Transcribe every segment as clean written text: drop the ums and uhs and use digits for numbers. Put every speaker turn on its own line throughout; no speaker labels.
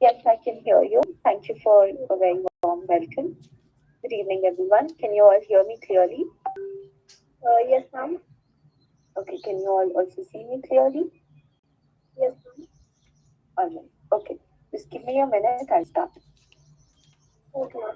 Yes, I can hear you. Thank you for a very warm welcome. Good evening, everyone. Can you all hear me clearly?
Yes, ma'am.
Okay, can you all also see me clearly?
Yes, ma'am.
All right. Okay, just give me a minute. I'll start.
Okay, ma'am.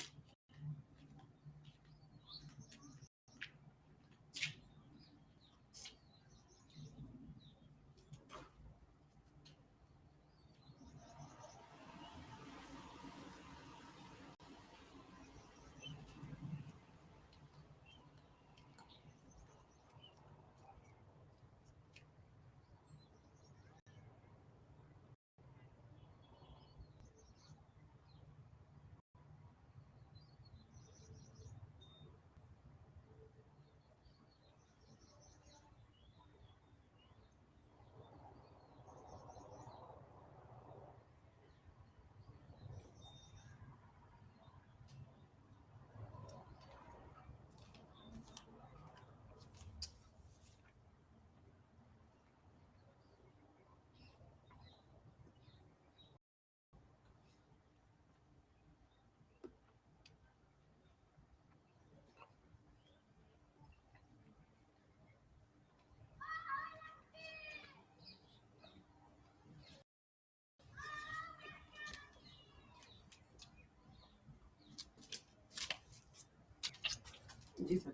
जी sir.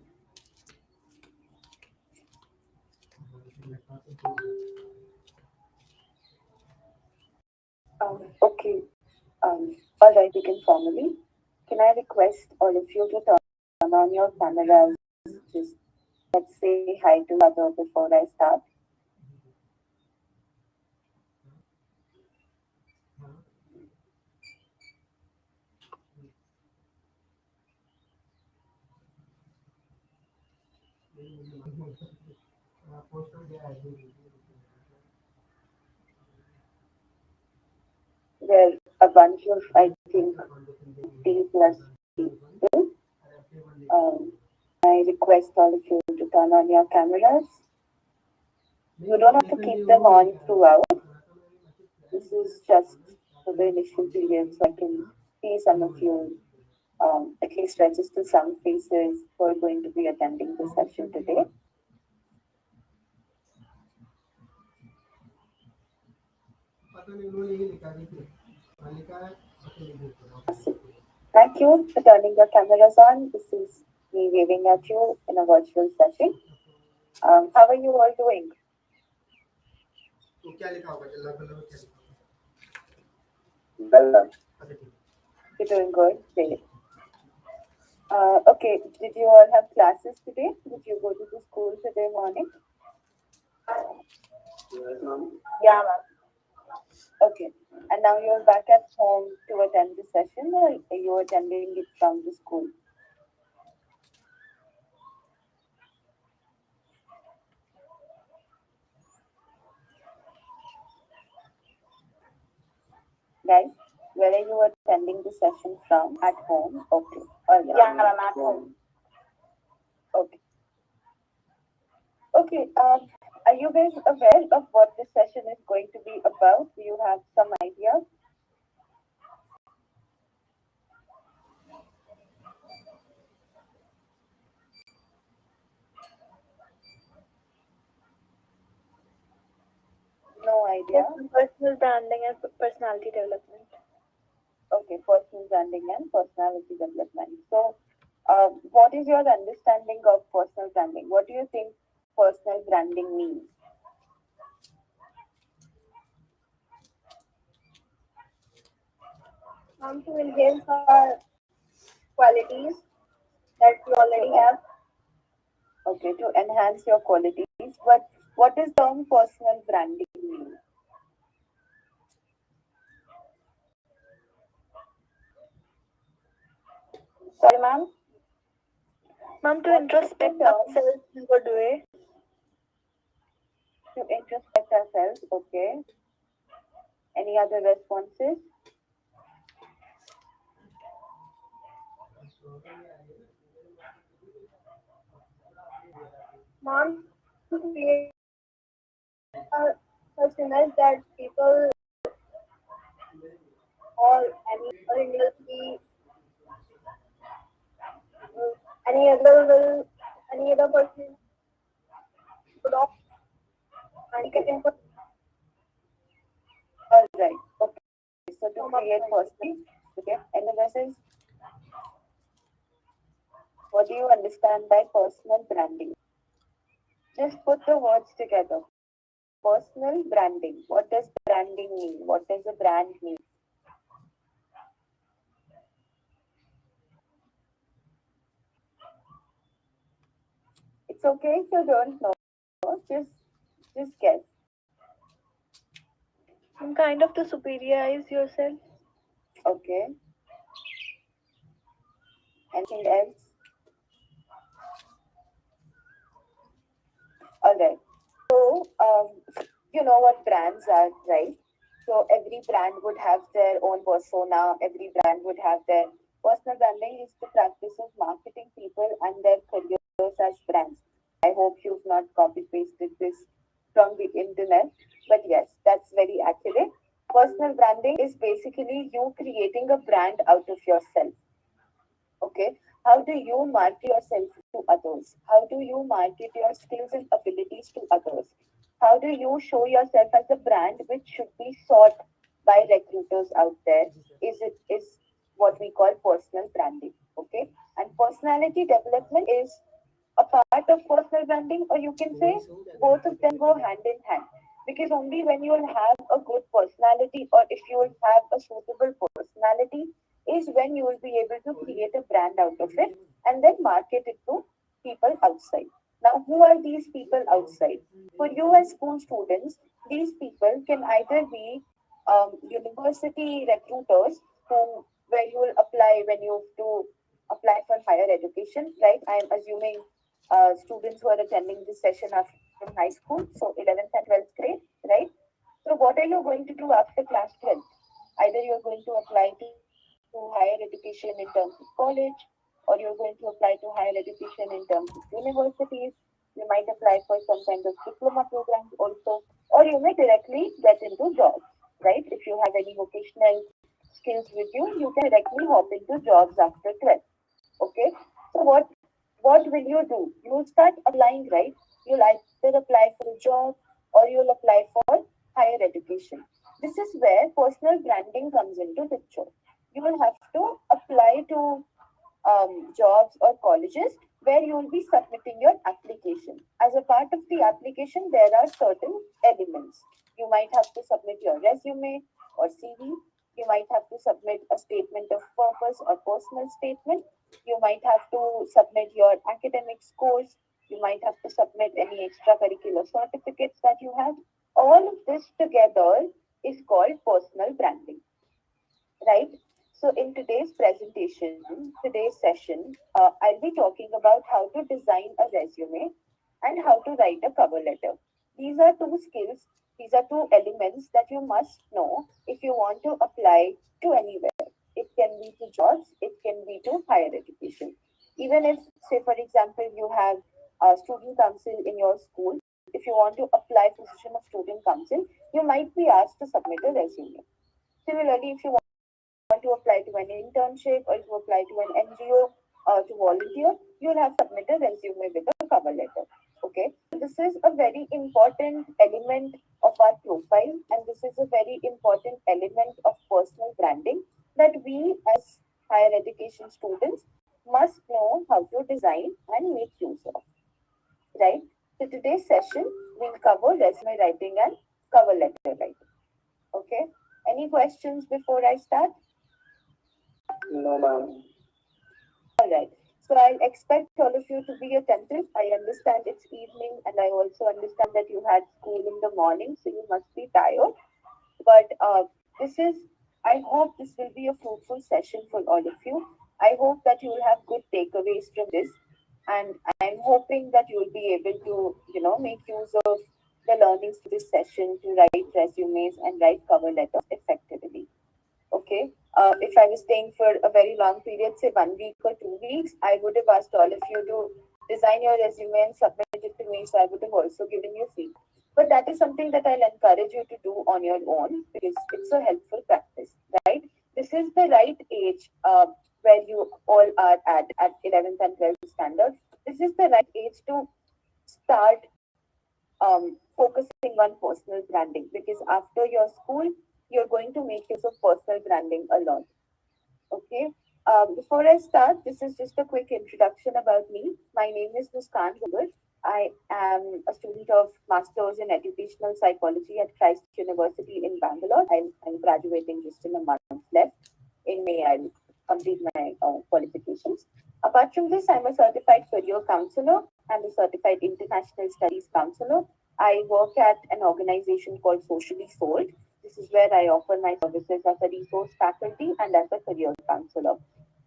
Okay. All right, we can formally. Can I request all of you to turn on your cameras? Just let's say hi to each other before I start. There are a bunch of, I think, 50 plus people. I request all of you to turn on your cameras. You don't have to keep them on throughout. This is just for the initial period, so I can see some of you, at least register some faces who are going to be attending the session today. So, thank you for turning your cameras on. This is me waving at you in a virtual session. How are you all doing? Well, you're doing good. Great. Okay, did you all have classes today? Did you go to the school today morning? Yeah, ma'am. Okay. And now you're back at home to attend the session, or are you attending it from the school? Guys, where are you attending the session from? At home? Okay. All right.
Yeah, ma'am, at home.
Okay. Okay. Are you guys aware of what this session is going to be about? Do you have some idea? No idea.
It's personal branding and personality development.
Okay, personal branding and personality development. So, what is your understanding of personal branding? What do you think personal branding means?
To enhance our qualities that we already have.
Okay, to enhance your qualities. But what does term personal branding mean? Sorry, ma'am.
Ma'am, to
What is the
introspect
term?
ourselves in a good way.
To introspect ourselves. Okay. Any other responses?
Ma'am, to create a such image that people or any other will be any other will any other person put off and get input
All right. Okay. So to
from
create
upfront.
personal, okay, and the message, what do you understand by personal branding? Just put the words together. Personal branding. What does branding mean? What does a brand mean? It's okay if you don't know. Just guess.
Some kind of to superiorize yourself.
Okay. Anything else? All right. So, you know what brands are, right? So every brand would have their own persona. Every brand would have their personal branding is the practice of marketing people and their careers as brands. I hope you've not copy pasted this from the internet, but yes, that's very accurate. Personal branding is basically you creating a brand out of yourself. Okay. How do you market yourself to others? How do you market your skills and abilities to others? How do you show yourself as a brand which should be sought by recruiters out there? Is what we call personal branding. Okay. And personality development is a part of personal branding, or you can say both of them go hand in hand. Because only when you'll have a good personality, or if you will have a suitable personality, is when you will be able to create a brand out of it and then market it to people outside. Now, who are these people outside? For you as school students, these people can either be university recruiters who where you will apply when you have to apply for higher education, right? I am assuming students who are attending this session are from high school, so 11th and 12th grade, right? So, what are you going to do after class 12th? Either you're going to apply to higher education in terms of college, or you're going to apply to higher education in terms of universities. You might apply for some kind of diploma programs also, or you may directly get into jobs, right? If you have any vocational skills with you, you can directly hop into jobs after 12th. Okay. So what will you do? You'll start applying, right? You'll either apply for a job or you'll apply for higher education. This is where personal branding comes into picture. You will have to apply to jobs or colleges where you will be submitting your application. As a part of the application, there are certain elements. You might have to submit your resume or CV. You might have to submit a statement of purpose or personal statement. You might have to submit your academic scores. You might have to submit any extracurricular certificates that you have. All of this together is called personal branding, right? So, in today's presentation, today's session, I'll be talking about how to design a resume and how to write a cover letter. These are two skills, these are two elements that you must know if you want to apply to anywhere. It can be to jobs, it can be to higher education. Even if, say, for example, you have a student council in your school, if you want to apply for the position of student council, you might be asked to submit a resume. Similarly, if you want to apply to an internship or to apply to an NGO to volunteer, you'll have to submit a resume with a cover letter. Okay, so this is a very important element of our profile, and this is a very important element of personal branding that we as higher education students must know how to design and make use of. Right? So today's session we'll cover resume writing and cover letter writing. Okay. Any questions before I start?
No, ma'am.
All right. So I expect all of you to be attentive. I understand it's evening, and I also understand that you had school in the morning, so you must be tired. But this is, I hope this will be a fruitful session for all of you. I hope that you will have good takeaways from this, and I'm hoping that you will be able to, make use of the learnings to this session to write resumes and write cover letters effectively. Okay. If I was staying for a very long period, say 1 week or 2 weeks, I would have asked all of you to design your resume and submit it to me. So I would have also given you feedback. But that is something that I'll encourage you to do on your own because it's a helpful practice, right? this is the right age where you all are at 11th and 12th standards. This is the right age to start focusing on personal branding, because after your school, you're going to make use of personal branding a lot. Okay. Before I start, this is just a quick introduction about me. My name is Muskan Gugur. I am a student of Masters in Educational Psychology at Christ University in Bangalore. I'm graduating just in a month left. In May, I'll complete my qualifications. Apart from this, I'm a certified career counselor and a certified international studies counselor. I work at an organization called Socially Sold. This is where I offer my services as a resource faculty and as a career counselor.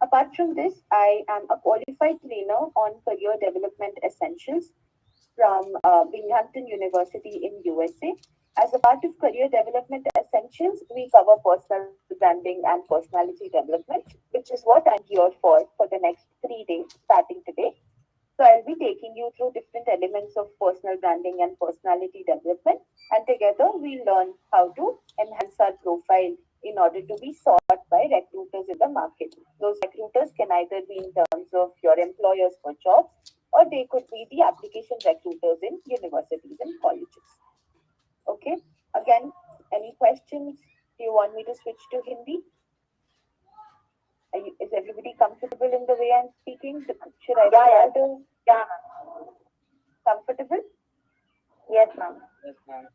Apart from this, I am a qualified trainer on career development essentials from Binghamton University in USA. As a part of career development essentials, we cover personal branding and personality development, which is what I'm here for the next 3 days, starting today. So I'll be taking you through different elements of personal branding and personality development, and together we learn how to enhance our profile in order to be sought by recruiters in the market. Those recruiters can either be in terms of your employers for jobs, or they could be the application recruiters in universities and colleges. Okay. Again, any questions? Do you want me to switch to Hindi? Is everybody comfortable in the way I'm speaking? Should I
Yeah,
start?
yeah.
Comfortable?
Yes, ma'am.
Yes, ma'am.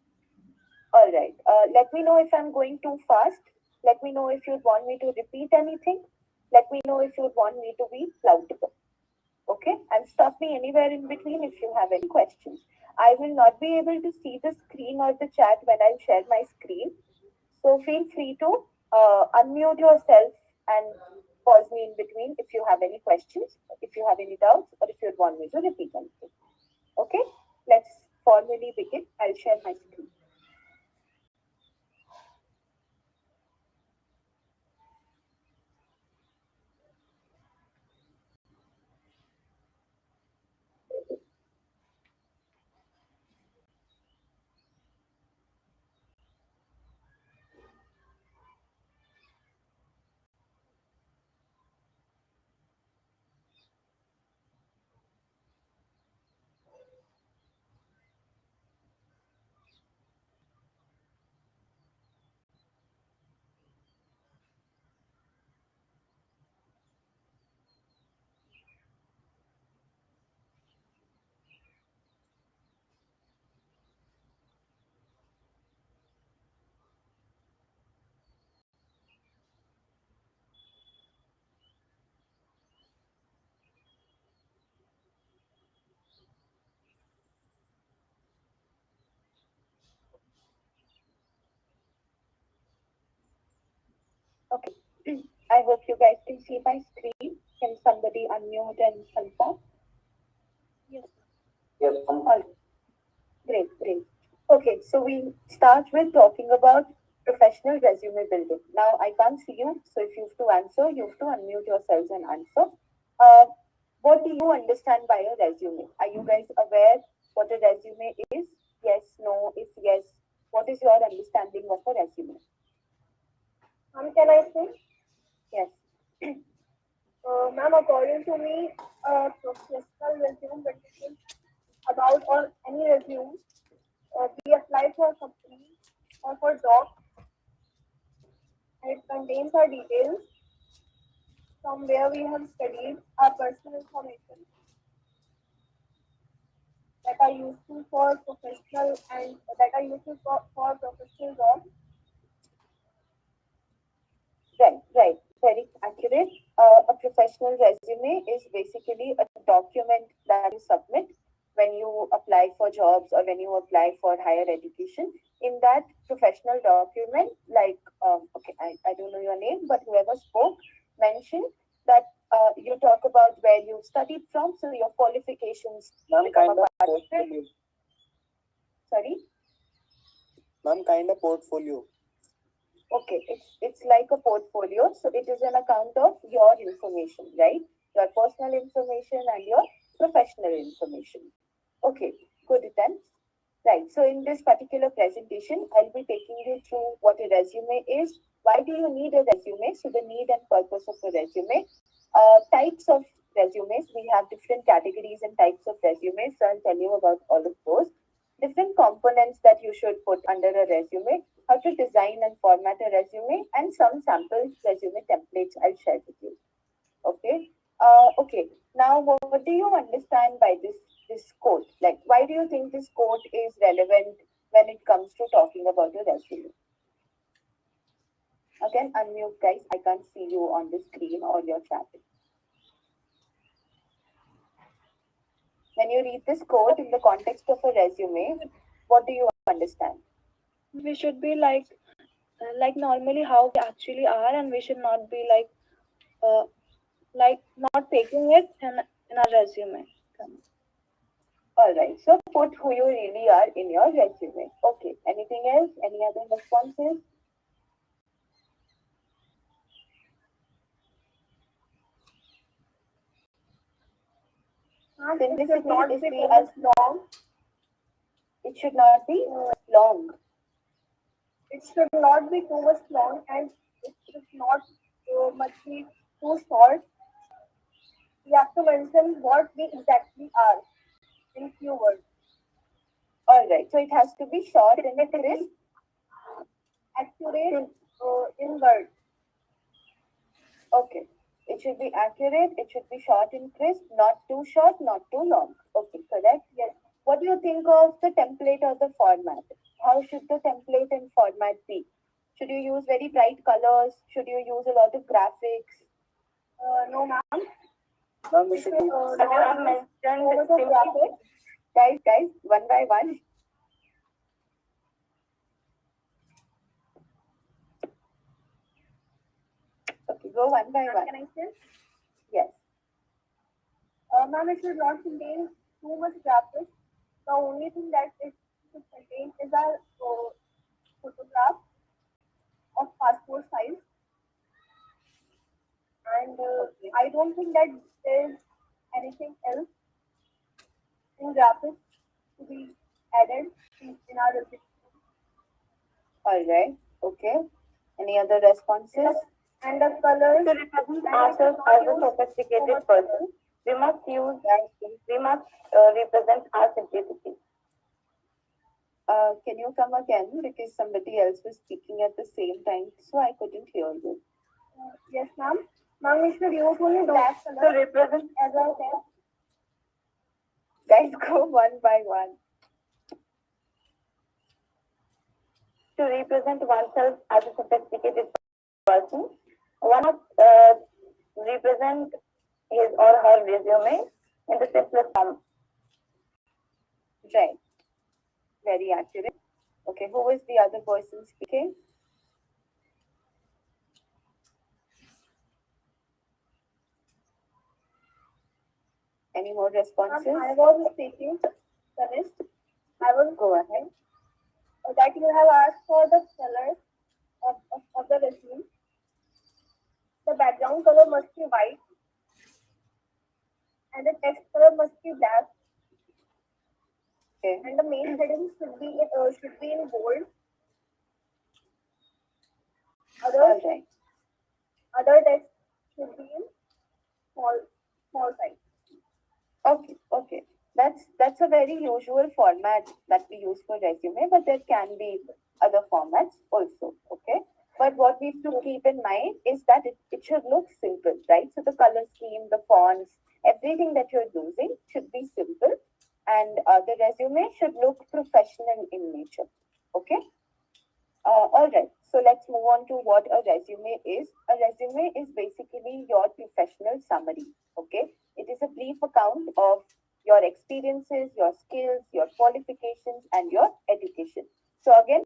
All right. Let me know if I'm going too fast. Let me know if you'd want me to repeat anything. Let me know if you'd want me to be louder. Okay? And stop me anywhere in between if you have any questions. I will not be able to see the screen or the chat when I share my screen. So feel free to unmute yourself and pause me in between if you have any questions, if you have any doubts, or if you'd want me to repeat anything. Okay? Let's formally begin. I'll share my screen. Okay. I hope you guys can see my screen. Can somebody unmute and confirm?
Yes.
Yes, ma'am.
All right. Great, great. Okay, so we start with talking about professional resume building. Now, I can't see you, so if you have to answer, you have to unmute yourselves and answer. Uh, what do you understand by a resume? Are you guys aware what a resume is? Yes, no, if yes, what is your understanding of a resume?
Can I say?
Yes.
Ma'am, according to me, professional resume contains about or any resume we apply for a company or for job, and it contains our details from where we have studied, our personal information that are useful for professional and that are useful for professional jobs.
Right, right. Very accurate. A professional resume is basically a document that you submit when you apply for jobs or when you apply for higher education. In that professional document, like, okay, I don't know your name, but whoever spoke mentioned that you talk about where you studied from, so your qualifications
Ma'am,
become
kind
a
of
part of it.
portfolio.
Sorry?
Ma'am, kind of portfolio.
Okay, it's like a portfolio. So it is an account of your information, right? Your personal information and your professional information. Okay, good then. Right. So in this particular presentation, I'll be taking you through what a resume is, Why do you need a resume? So the need and purpose of a resume. Types of resumes. We have different categories and types of resumes. So I'll tell you about all of those. Different components that you should put under a resume, how to design and format a resume, and some sample resume templates I'll share with you. Okay. Okay. Now, what do you understand by this quote? Like, why do you think this quote is relevant when it comes to talking about a resume? Again, unmute, guys. I can't see you on the screen or your chat. When you read this quote in the context of a resume, what do you understand?
We should be like normally how we actually are, and we should not be like not taking it in our resume.
All right. So put who you really are in your resume. Okay. Anything else? Any other responses?
It should not
Simplicity
be
is
as
as
long.
it should not be long.
It should not be too much long, and it should not much be too short. We have to mention what we exactly are in few words.
All right. So it has to be short and crisp.
Accurate in words.
Okay. It should be accurate. It should be short and crisp. Not too short, not too long. Okay. Correct.
Yes.
What do you think of the template or the format? How should the template and format be? Should you use very bright colors? Should you use a lot of graphics?
No, ma'am.
Ma'am, we should use.
Not mentioned graphics.
Guys, one by one. Okay, go one by one.
Can I say?
Yes.
Ma'am, it should not contain too much graphics. The only thing that it should contain is our photograph of passport size. And I don't think that there's anything else in graphics to be added in our resume.
All right. Okay. Any other responses?
And the colors
To represent ourselves as a sophisticated person, we must represent our simplicity. Can you come again? Because somebody else was speaking at the same time, so I couldn't hear you.
Yes, ma'am. Ma'am, we should use only black
To
color
represent,
as a test.
guys, go one by one. To represent oneself as a sophisticated person, one must represent his or her resume in the simplest form. Right. Very accurate. Okay, who is the other person speaking? Any more responses?
I was speaking, finished. I was
Go ahead.
that you have asked for the color of the resume. The background color must be white, and the text color must be black.
Okay.
And the main heading should be in bold.
All right.
Other text should be in small size.
Okay. That's a very usual format that we use for resume, but there can be other formats also. Okay. But what we have to keep in mind is that it should look simple, right? So the color scheme, the fonts, everything that you're using should be simple, and the resume should look professional in nature. Okay. All right. So let's move on to what a resume is. A resume is basically your professional summary. Okay. It is a brief account of your experiences, your skills, your qualifications, and your education. So again,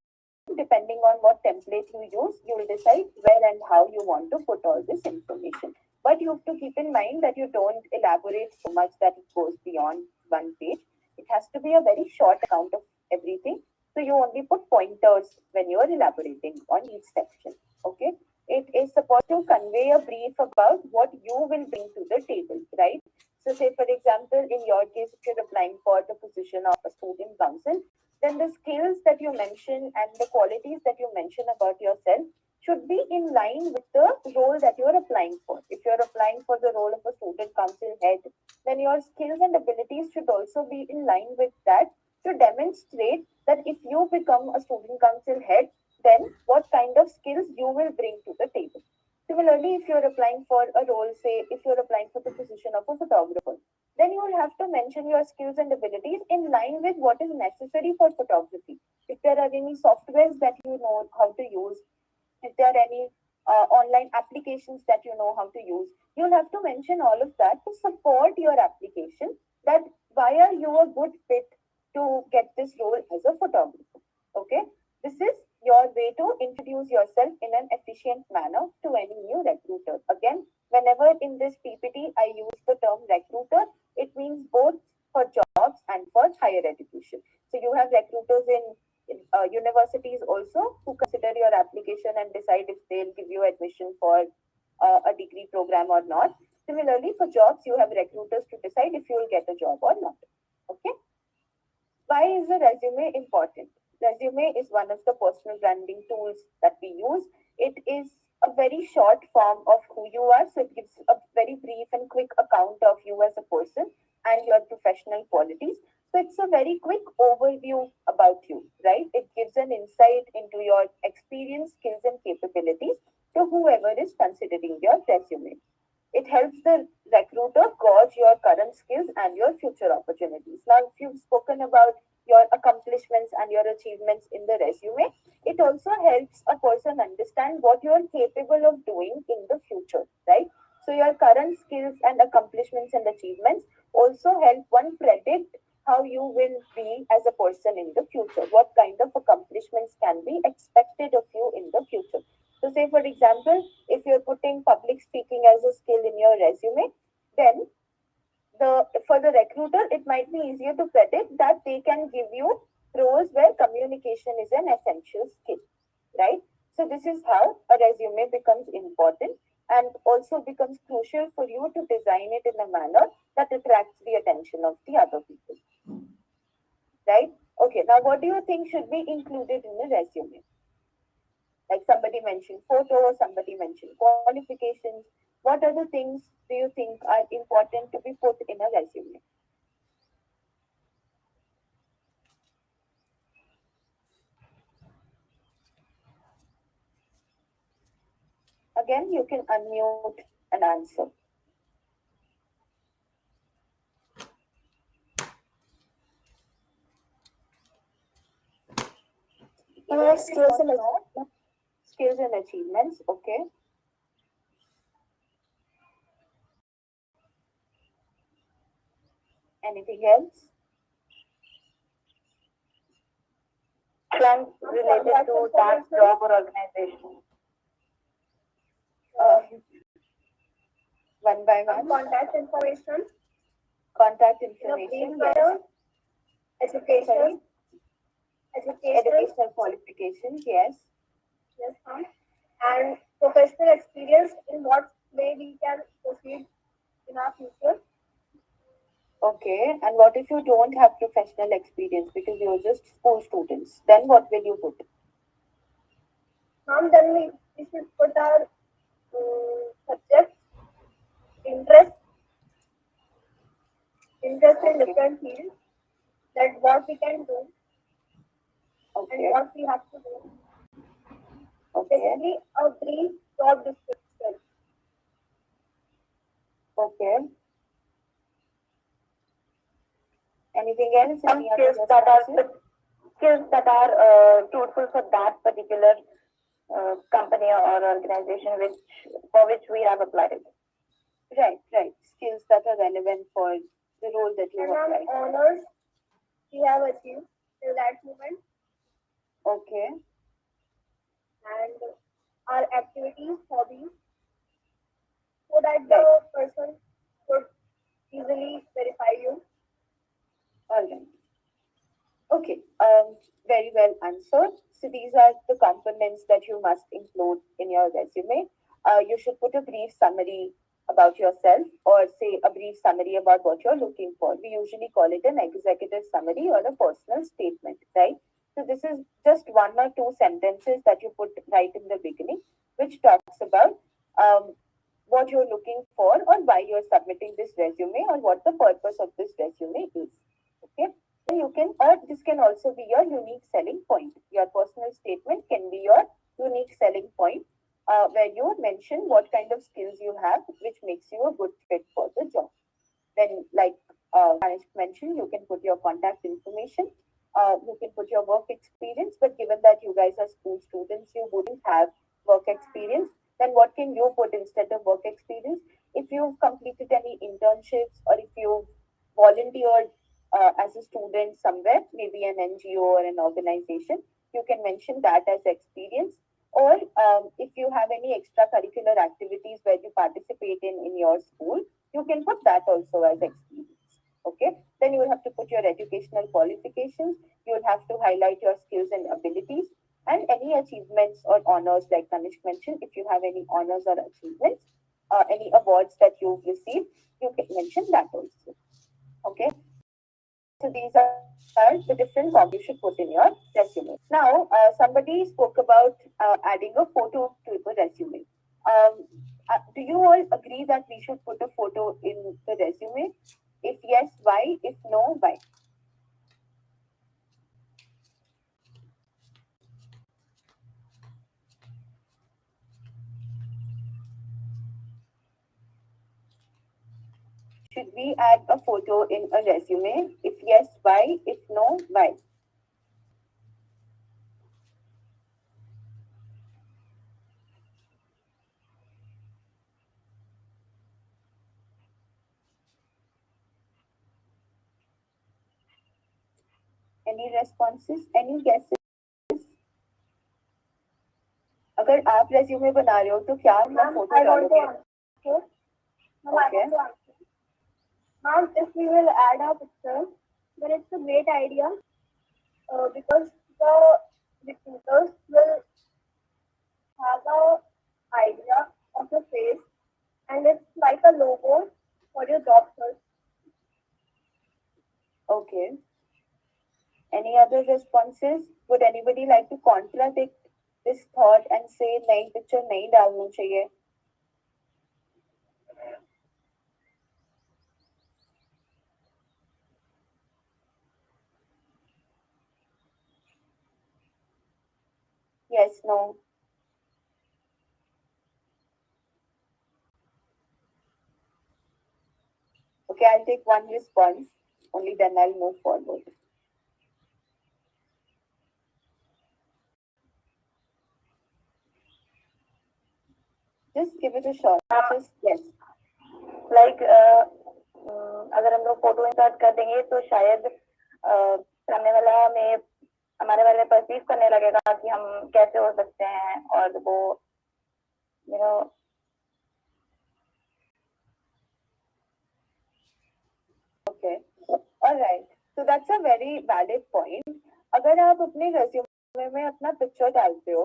depending on what template you use, you will decide where and how you want to put all this information. But you have to keep in mind that you don't elaborate so much that it goes beyond one page. It has to be a very short account of everything. So you only put pointers when you are elaborating on each section. Okay. It is supposed to convey a brief about what you will bring to the table, right? So say for example, in your case, if you're applying for the position of a student council, then the skills that you mention and the qualities that you mention about yourself should be in line with the role that you're applying for. If you're applying for the role of a student council head, then your skills and abilities should also be in line with that, to demonstrate that if you become a student council head, then what kind of skills you will bring to the table. Similarly, if you're applying for a role, say if you're applying for the position of a photographer, then you will have to mention your skills and abilities in line with what is necessary for photography. If there are any softwares that you know how to use, if there are any online applications that you know how to use, you'll have to mention all of that to support your application, that why are you a good fit to get this role as a photographer. Okay, this is your way to introduce yourself in an efficient manner to any new recruiter. Again, whenever in this PPT I use the term recruiter, it means both for jobs and for higher education. So you have recruiters in universities also, who consider your application and decide if they'll give you admission for a degree program or not. Similarly, for jobs, you have recruiters to decide if you will get a job or not. Okay. Why is a resume important? Resume is one of the personal branding tools that we use. It is a very short form of who you are, so it gives a very brief and quick account of you as a person and your professional qualities. So it's a very quick overview about you, right? It gives an insight into your experience, skills, and capabilities to whoever is considering your resume. It helps the recruiter gauge your current skills and your future opportunities. Now, if you've spoken about your accomplishments and your achievements in the resume, it also helps a person understand what you are capable of doing in the future, right? So, your current skills and accomplishments and achievements also help one predict how you will be as a person in the future. What kind of accomplishments can be expected of you in the future? So, say for example, if you're putting public speaking as a skill in your resume, then for the recruiter, it might be easier to predict that they can give you roles where communication is an essential skill, right? So, this is how a resume becomes important and also becomes crucial for you to design it in a manner that attracts the attention of the other people, right? Okay, now what do you think should be included in a resume? Like somebody mentioned photo, somebody mentioned qualifications. What other things do you think are important to be put in a resume? Again, you can unmute and answer. Skills and achievements. Okay. Anything else? Plans related to that job or organization. Uh, One by one.
Contact information.
Contact information. Yes.
Education.
Educational qualifications. Yes.
Yes, ma'am. And professional experience, in what way we can proceed in our future.
Okay. And what if you don't have professional experience because you're just school students? Then what will you put?
Ma'am, then we should put our subject, interest, interest in different fields, that what we can do
Okay.
and what we have to do.
Okay.
Basically, a brief job description.
Okay. Anything else?
Some
Any other
skills that are fruitful for that particular company or organization for which we have applied.
Right. Skills that are relevant for the role that you
And
have applied.
honors we have achieved till that moment,
Okay.
and our activities, hobbies, so that the person could easily verify you.
All right. Okay. Very well answered. So these are the components that you must include in your resume. You should put a brief summary about yourself, or say a brief summary about what you're looking for. We usually call it an executive summary or a personal statement, right? So this is just one or two sentences that you put right in the beginning, which talks about what you're looking for or why you're submitting this resume or what the purpose of this resume is. Okay. Then you can, or this can also be your unique selling point. Your personal statement can be your unique selling point, where you mention what kind of skills you have, which makes you a good fit for the job. Then, like Manish mentioned, you can put your contact information, you can put your work experience, but given that you guys are school students, you wouldn't have work experience, then what can you put instead of work experience? If you've completed any internships or if you've volunteered as a student somewhere, maybe an NGO or an organization, you can mention that as experience. Or if you have any extracurricular activities where you participate in your school, you can put that also as experience. Okay. Then you will have to put your educational qualifications. You will have to highlight your skills and abilities and any achievements or honors, like Kanish mentioned. If you have any honors or achievements, any awards that you've received, you can mention that also. Okay. So these are the different forms you should put in your resume. Now, somebody spoke about adding a photo to the resume. Do you all agree that we should put a photo in the resume? If yes, why? If no, why? Should we add a photo in a resume? If yes, why? If no, why? Any responses? Any guesses? अगर आप resume बना रहे हो तो क्या अपना
Ma'am,
photo
I want to
डालोगे?
answer. Ma'am, I
Okay.
want to answer. Ma'am, if we will add our picture, then it's a great idea because the recruiters will have a idea of your face and it's like a logo for your job search.
Okay. Any other responses? Would anybody like to contradict this thought and say नई picture नहीं डालनी चाहिए? Yes, no. Okay, I'll take one response. Only then I'll move forward. Just give it a shot. Just yes.
Like अगर हम लोग photo insert कर देंगे तो शायद सामने वाला हमें हमारे बारे में परसीव करने लगेगा कि हम कैसे हो सकते हैं और वो you know
Okay. All right. So that's a very valid point. अगर आप अपने resume में अपना picture डालते हो,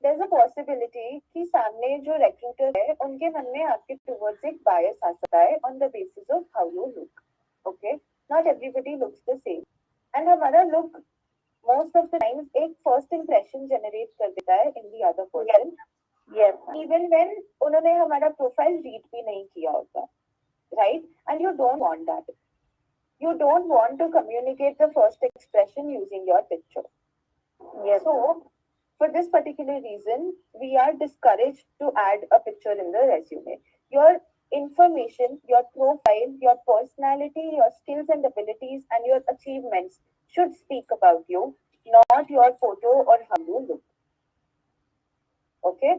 there's a possibility कि सामने जो recruiter है, उनके मन में आपके towards एक bias आ सकता है on the basis of how you look. Okay. Not everybody looks the same. And हमारा look most of the times एक first impression generate कर देता है in the other person.
yes
Even when उन्होंने हमारा profile read भी नहीं किया होता, right? And you don't want that. You don't want to communicate the first expression using your picture.
yes
So, for this particular reason, we are discouraged to add a picture in the resume. Your information, your profile, your personality, your skills and abilities, and your achievements should speak about you, not your photo or how you look. Okay?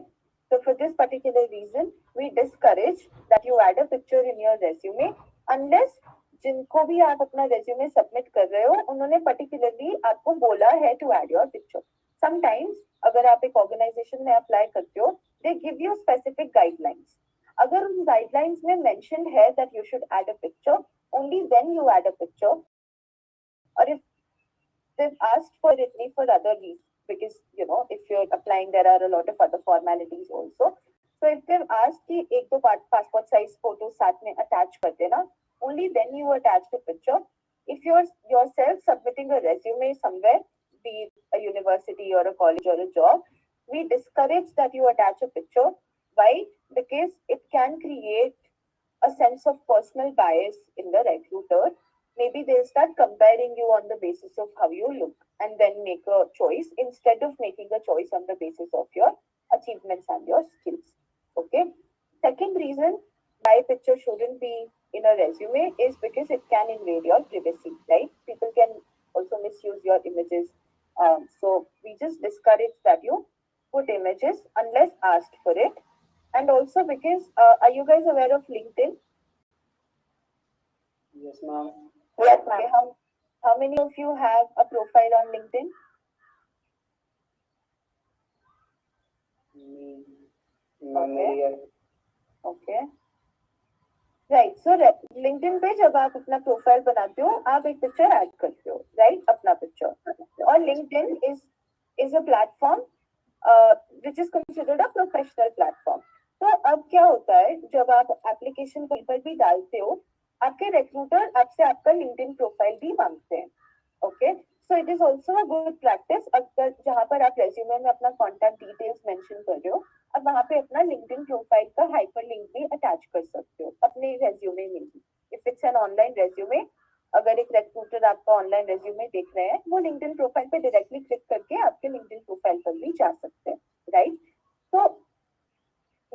So, for this particular reason, we discourage that you add a picture in your resume unless जिनको भी आप अपना resume submit कर रहे हो उन्होंने particularly आपको बोला है to add your picture. Sometimes अगर आप एक ऑर्गेनाइजेशन में अप्लाई करते हो they give you specific guidelines. अगर उन गाइडलाइंस में मेंशन्ड है that you should add a picture, only then you add a picture. और if they've asked for it for other reasons, because you know if you're applying there are a lot of other formalities also. So if they've asked कि एक दो passport size photos साथ में attach कर देना, only then you attach the picture. If you're yourself submitting a resume somewhere, be it a university or a college or a job, we discourage that you attach a picture. Why? Because it can create a sense of personal bias in the recruiter. Maybe they'll start comparing you on the basis of how you look and then make a choice instead of making a choice on the basis of your achievements and your skills. Okay. Second reason why picture shouldn't be in a resume is because it can invade your privacy, right? People can also misuse your images. So we just discourage that you put images unless asked for it. And also because, are you guys aware of LinkedIn?
Yes, ma'am.
Yes,
Okay,
ma'am.
how many of you have a profile on LinkedIn?
Me.
Okay. Okay. Right so LinkedIn पे जब आप अपना profile बनाते हो आप एक picture add करते हो राइट अपना पिक्चर और LinkedIn is a platform which is considered a professional platform तो अब क्या होता है जब आप एप्लीकेशन कहीं पर भी डालते हो आपके रिक्रूटर आपसे आपका लिंक्डइन प्रोफाइल भी मांगते हैं okay so it is also a good practice अगर जहाँ पर आप रेज्यूमे में अपना कॉन्टैक्ट डिटेल्स मेंशन कर रहे हो अब वहां पे अपना लिंक्डइन प्रोफाइल का हाइपर लिंक भी अटैच कर सकते हो अपने रेज्यूमे में भी if it's an online resume अगर एक रिक्रूटर आपका ऑनलाइन रेज्यूमे देख रहे हैं वो लिंक्डइन प्रोफाइल पे डायरेक्टली क्लिक करके आपके लिंक्डइन प्रोफाइल पर भी जा सकते हैं राइट तो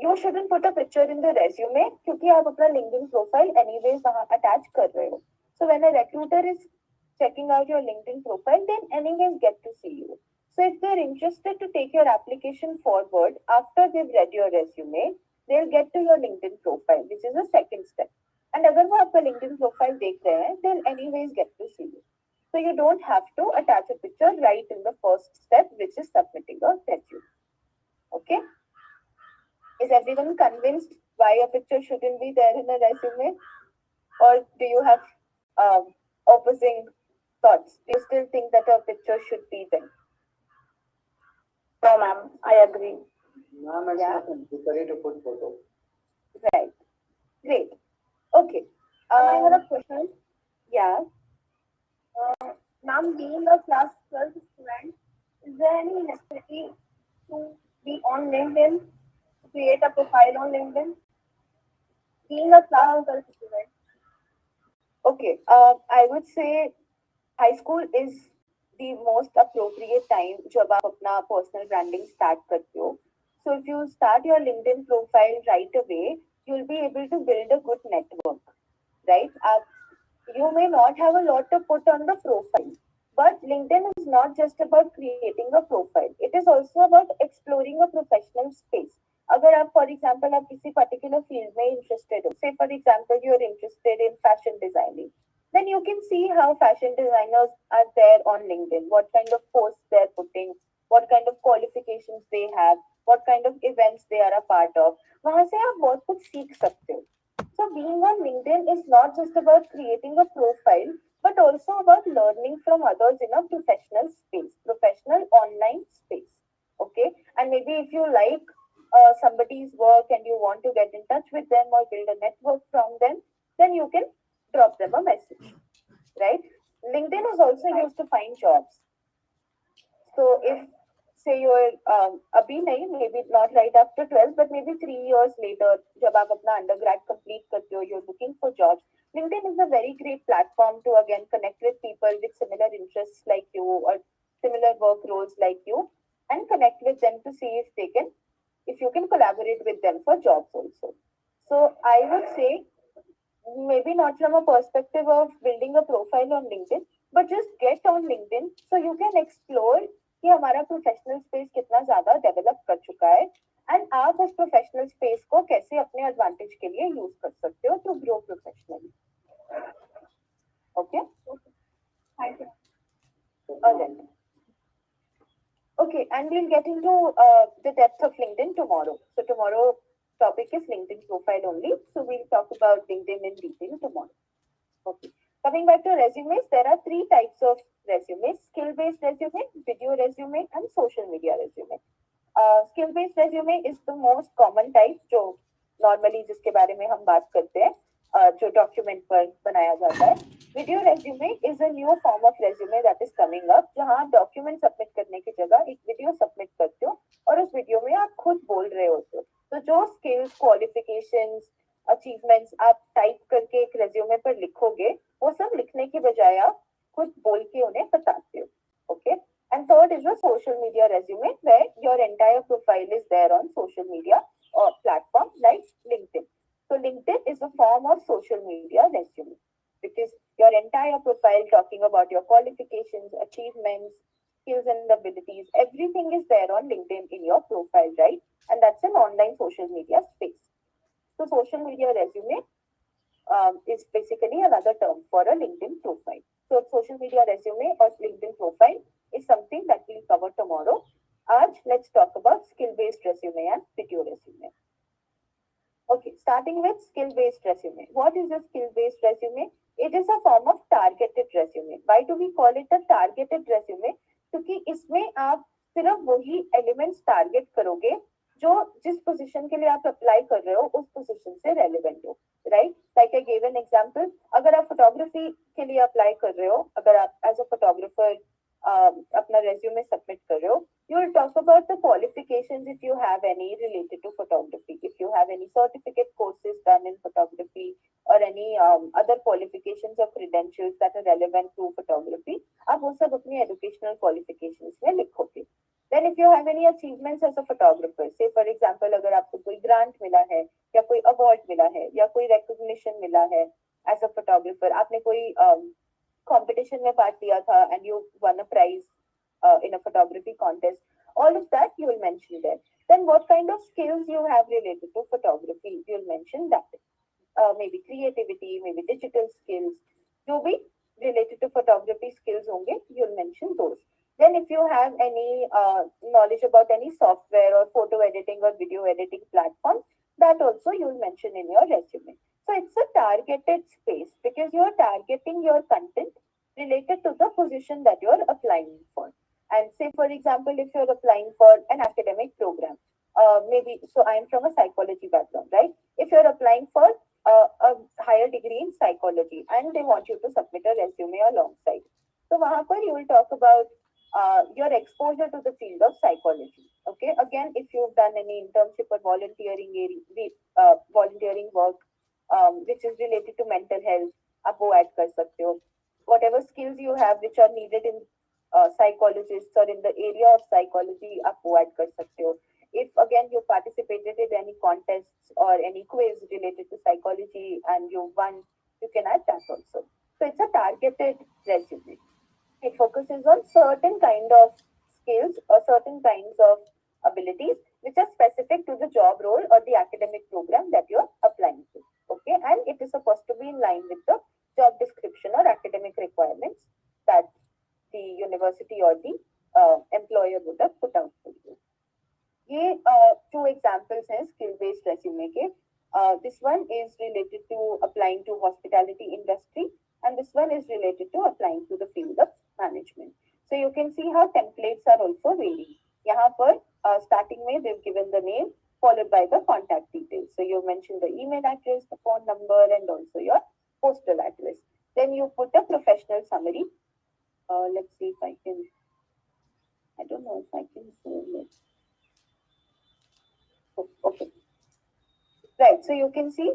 you shouldn't put a picture in the resume क्योंकि आप अपना लिंक्डइन प्रोफाइल एनीवेज वहां अटैच कर रहे हो so when a recruiter is checking out your LinkedIn profile, then anyways get to see you. So if they're interested to take your application forward after they've read your resume, they'll get to your LinkedIn profile, which is the second step. And अगर वो आपका LinkedIn profile देख रहे हैं, they'll anyways get to see you. So you don't have to attach a picture right in the first step, which is submitting a resume. Okay? Is everyone convinced why a picture shouldn't be there in a resume? Or do you have opposing thoughts? Do you still think that a picture should be there?
No, ma'am. I agree.
Ma'am, it's
Yeah.
not necessary to put photo.
Right. Great. Okay.
I have a question.
Yeah.
Ma'am, being a class 12 student, is there any necessity to be on LinkedIn, to create a profile on LinkedIn? Being a class 12 student.
Okay. I would say high school is the most appropriate time जब आप अपना personal branding start करते हो. So if you start your LinkedIn profile right away, you'll be able to build a good network, right? You may not have a lot to put on the profile, but LinkedIn is not just about creating a profile. It is also about exploring a professional space. अगर आप for example आप किसी particular field में interested हो say for example you are interested in fashion designing then you can see how fashion designers are there on LinkedIn, what kind of posts they're putting, what kind of qualifications they have, what kind of events they are a part of. वहां से आप बहुत कुछ सीख सकते हो. So being on LinkedIn is not just about creating a profile, but also about learning from others in a professional space, professional online space. Okay, and maybe if you like somebody's work and you want to get in touch with them or build a network from them, then you can drop them a message, right? LinkedIn is also used to find jobs. So if say you're abhi nahi, maybe not right after 12, but maybe 3 years later, जब आप अपना undergrad complete करते हो, you're looking for jobs. LinkedIn is a very great platform to again connect with people with similar interests like you or similar work roles like you, and connect with them to see if you can collaborate with them for jobs also. So I would say maybe not from a perspective of building a profile on LinkedIn, but just get on LinkedIn so you can explore कि हमारा professional space कितना ज्यादा develop कर चुका है and आप उस professional space को कैसे अपने एडवांटेज के लिए यूज कर सकते हो to grow professionally. Okay
Thank you.
alright. Okay, and we'll get into the depth of LinkedIn tomorrow. So tomorrow topic is LinkedIn profile only. So we'll talk about LinkedIn in detail tomorrow. Okay. Coming back to resumes, there are 3 types of resumes: skill-based resume, video resume, and social media resume. Skill-based resume is the most common type जो normally जिसके बारे में हम बात करते हैं जो document पर बनाया जाता है. Video resume is a new form of resume that is coming up, जहां आप डॉक्यूमेंट सबमिट करने की जगह एक वीडियो सबमिट करते हो और उस वीडियो में आप खुद बोल रहे होते हो। तो जो स्किल्स, क्वालिफिकेशंस, अचीवमेंट्स आप टाइप करके एक रेज्यूमे पर लिखोगे, वो सब लिखने की बजाय आप खुद बोल के उन्हें बताते हो। Okay, and third is a social media resume where your entire profile is there on social media or platform like LinkedIn. So LinkedIn is a form of social media resume because your entire profile talking about your qualifications, achievements, skills and abilities, everything is there on LinkedIn in your profile, right? And that's an online social media space. So social media resume is basically another term for a LinkedIn profile. So social media resume or LinkedIn profile is something that we'll cover tomorrow. Aaj, let's talk about skill-based resume and video resume. Okay, starting with skill-based resume. What is a skill-based resume? It is a form of targeted resume. Why do we call it a targeted resume? क्योंकि इसमें आप सिर्फ वही elements target करोगे जो जिस position के लिए आप अप्लाई कर रहे हो उस पोजीशन से रेलेवेंट हो, right? Like I give an example, अगर आप फोटोग्राफी के लिए अप्लाई कर रहे हो, अगर आप एज अ फोटोग्राफर अपना रेज्यूमे सबमिट कर रहे हो, you will talk about the qualifications if you have any related to photography, if you have any certificate courses done in photography or any other qualifications or credentials that are relevant to photography, आप वो सब अपनी educational qualifications में लिखोगे. Then if you have any achievements as a photographer, say for example अगर आपको कोई grant मिला है या कोई award मिला है या कोई recognition मिला है as a photographer, आपने कोई competition में part लिया था and you won a prize in a photography contest, all of that you will mention there. Then what kind of skills you have related to photography, you will mention that. Maybe creativity, maybe digital skills, जो भी related to photography skills होंगे, you'll mention those. Then if you have any knowledge about any software or photo editing or video editing platform, that also you'll mention in your resume. So it's a targeted space because you're targeting your content related to the position that you're applying for. And say, for example, if you're applying for an academic program, maybe, so I'm from a psychology background, right? If you're applying for a higher degree in psychology and they want you to submit a resume alongside. So, वहाँ you will talk about your exposure to the field of psychology. Okay, again, if you've done any internship or volunteering work which is related to mental health, आप वो add कर सकते हो. Whatever skills you have which are needed in psychologists or in the area of psychology, आप वो add कर सकते हो. If again you participated in any contests or any quiz related to psychology and you won, you can add that also. So it's a targeted resume. It focuses on certain kind of skills or certain kinds of abilities which are specific to the job role or the academic program that you're applying to. Okay, and it is supposed to be in line with the job description or academic requirements that the university or the employer would have put out for you. ये two examples हैं skill based resume के. This one is related to applying to hospitality industry and this one is related to applying to the field of management. So you can see how templates are also varying. यहाँ पर starting में they've given the name followed by the contact details. So you mention the email address, the phone number and also your postal address. Then you put a professional summary. Let's see if I can, I don't know if I can zoom it. Okay. Right, so you can see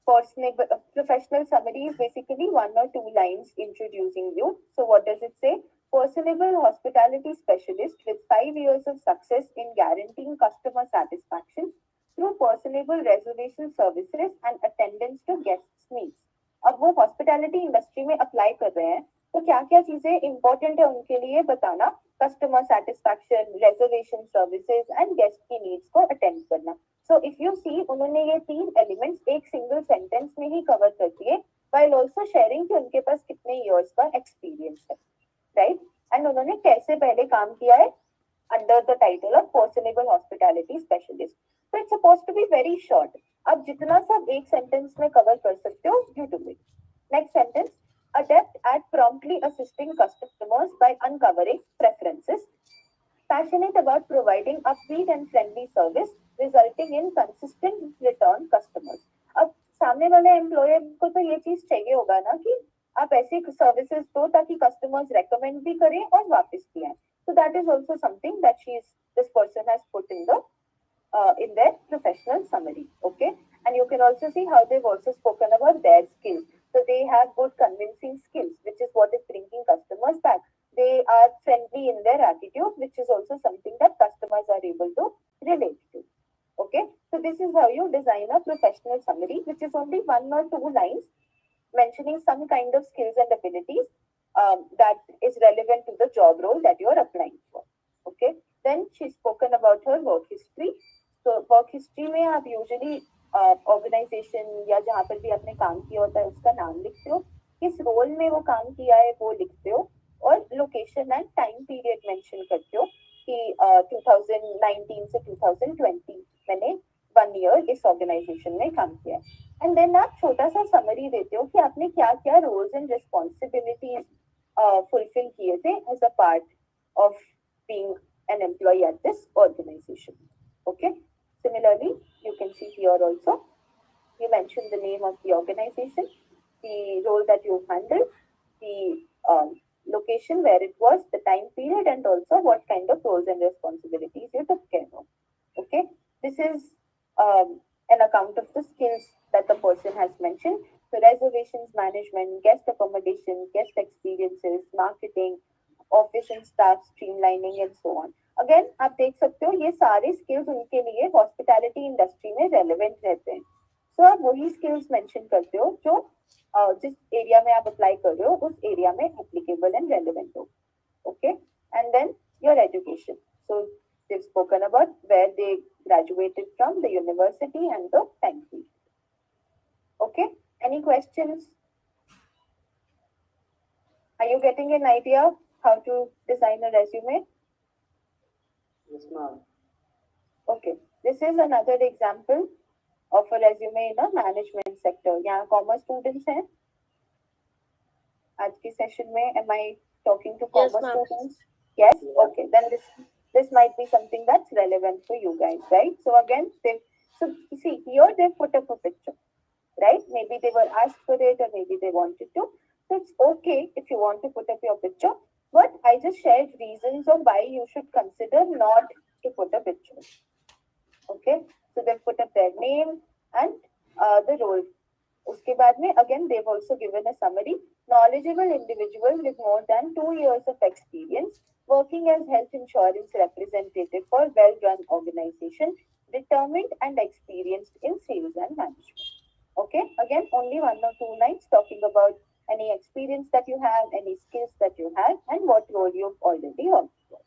professional summary is basically 1 or 2 lines introducing you. So what does it say? Personable hospitality specialist with 5 years of success in guaranteeing customer satisfaction through personable reservation services and attendance to guests' needs. अब वो hospitality industry में apply कर रहे हैं, तो क्या क्या चीजें important है उनके लिए बताना, customer satisfaction, reservation services and guest की needs को attend करना. So if you see, उन्होंने ये 3 elements एक single sentence में ही cover कर दिए, while also sharing कि उनके पास कितने years का experience है, right? And उन्होंने कैसे पहले काम किया है under the title of personable hospitality specialist. So it's supposed to be very short. अब जितना सब एक sentence में cover कर सकते हो, you do it. Next sentence, adept at promptly assisting customers by uncovering preferences. Passionate about providing upbeat and friendly service, resulting in consistent return customers. अब सामने वाले एम्प्लॉयर को तो ये चीज चाहिए होगा ना कि आप ऐसे सर्विसेज दो ताकि कस्टमर्स रेकमेंड भी करें और वापस भी आए. So that is also something that this person has put in their professional summary. Okay, and you can also see how they've also spoken about their skills. So they have good convincing skills, which is what is bringing customers back. They are friendly in their attitude, which is also something that customers are able to relate to. Okay, so this is how you design a professional summary, which is only 1 or 2 lines mentioning some kind of skills and abilities that is relevant to the job role that you are applying for. Okay, then she's spoken about her work history. So work history में आप usually organisation या जहाँ पर भी आपने काम किया होता है उसका नाम लिखते हो, किस रोल में वो काम किया है वो लिखते हो, और location and time period mention करते हो कि 2019 से 2020 मैंने 1 ईयर इस ऑर्गेनाइजेशन में काम किया है. एंड देन आप छोटा सा समरी देते हो कि आपने क्या क्या रोल्स एंड रिस्पॉन्सिबिलिटीज फुलफिल किए थे as a part of being an employee at this organization. Okay. Similarly, you can see here also, you mention the name of the organization, the role that you handled, the location where it was, the time period, and also what kind of roles and responsibilities you took care of. Okay. This is an account of the skills that the person has mentioned. So reservations management, guest accommodation, guest experiences, marketing, office and staff streamlining and so on. Again आप देख सकते हो ये सारे skills उनके लिए hospitality industry में relevant रहते हैं. सो आप वही स्किल्स मेंशन करते हो जो जिस एरिया में आप अप्लाई कर रहे हो उस एरिया में एप्लीकेबल एंड रेलेवेंट हो. Okay, and then your education. So they've spoken about where they graduated from, the university and the time period. Okay, any questions? Are you getting an idea how to design a resume?
Yes, ma'am.
Okay, this is another example of a resume in a management sector. यहाँ commerce students हैं आज की session में. Am I talking to commerce students? Yes. Okay, then this might be something that's relevant for you guys, right? So again, so see here they put up a picture, right? Maybe they were asked for it or maybe they wanted to. So it's okay if you want to put up your picture, but I just shared reasons of why you should consider not to put a picture. Okay, so they've put up their name and the role. उसके बाद में again they've also given a summary. Knowledgeable individual with more than 2 years of experience working as health insurance representative for well-run organization, determined and experienced in sales and management. Okay, again only 1 or 2 lines talking about any experience that you have, any skills that you have, and what role you've already worked for.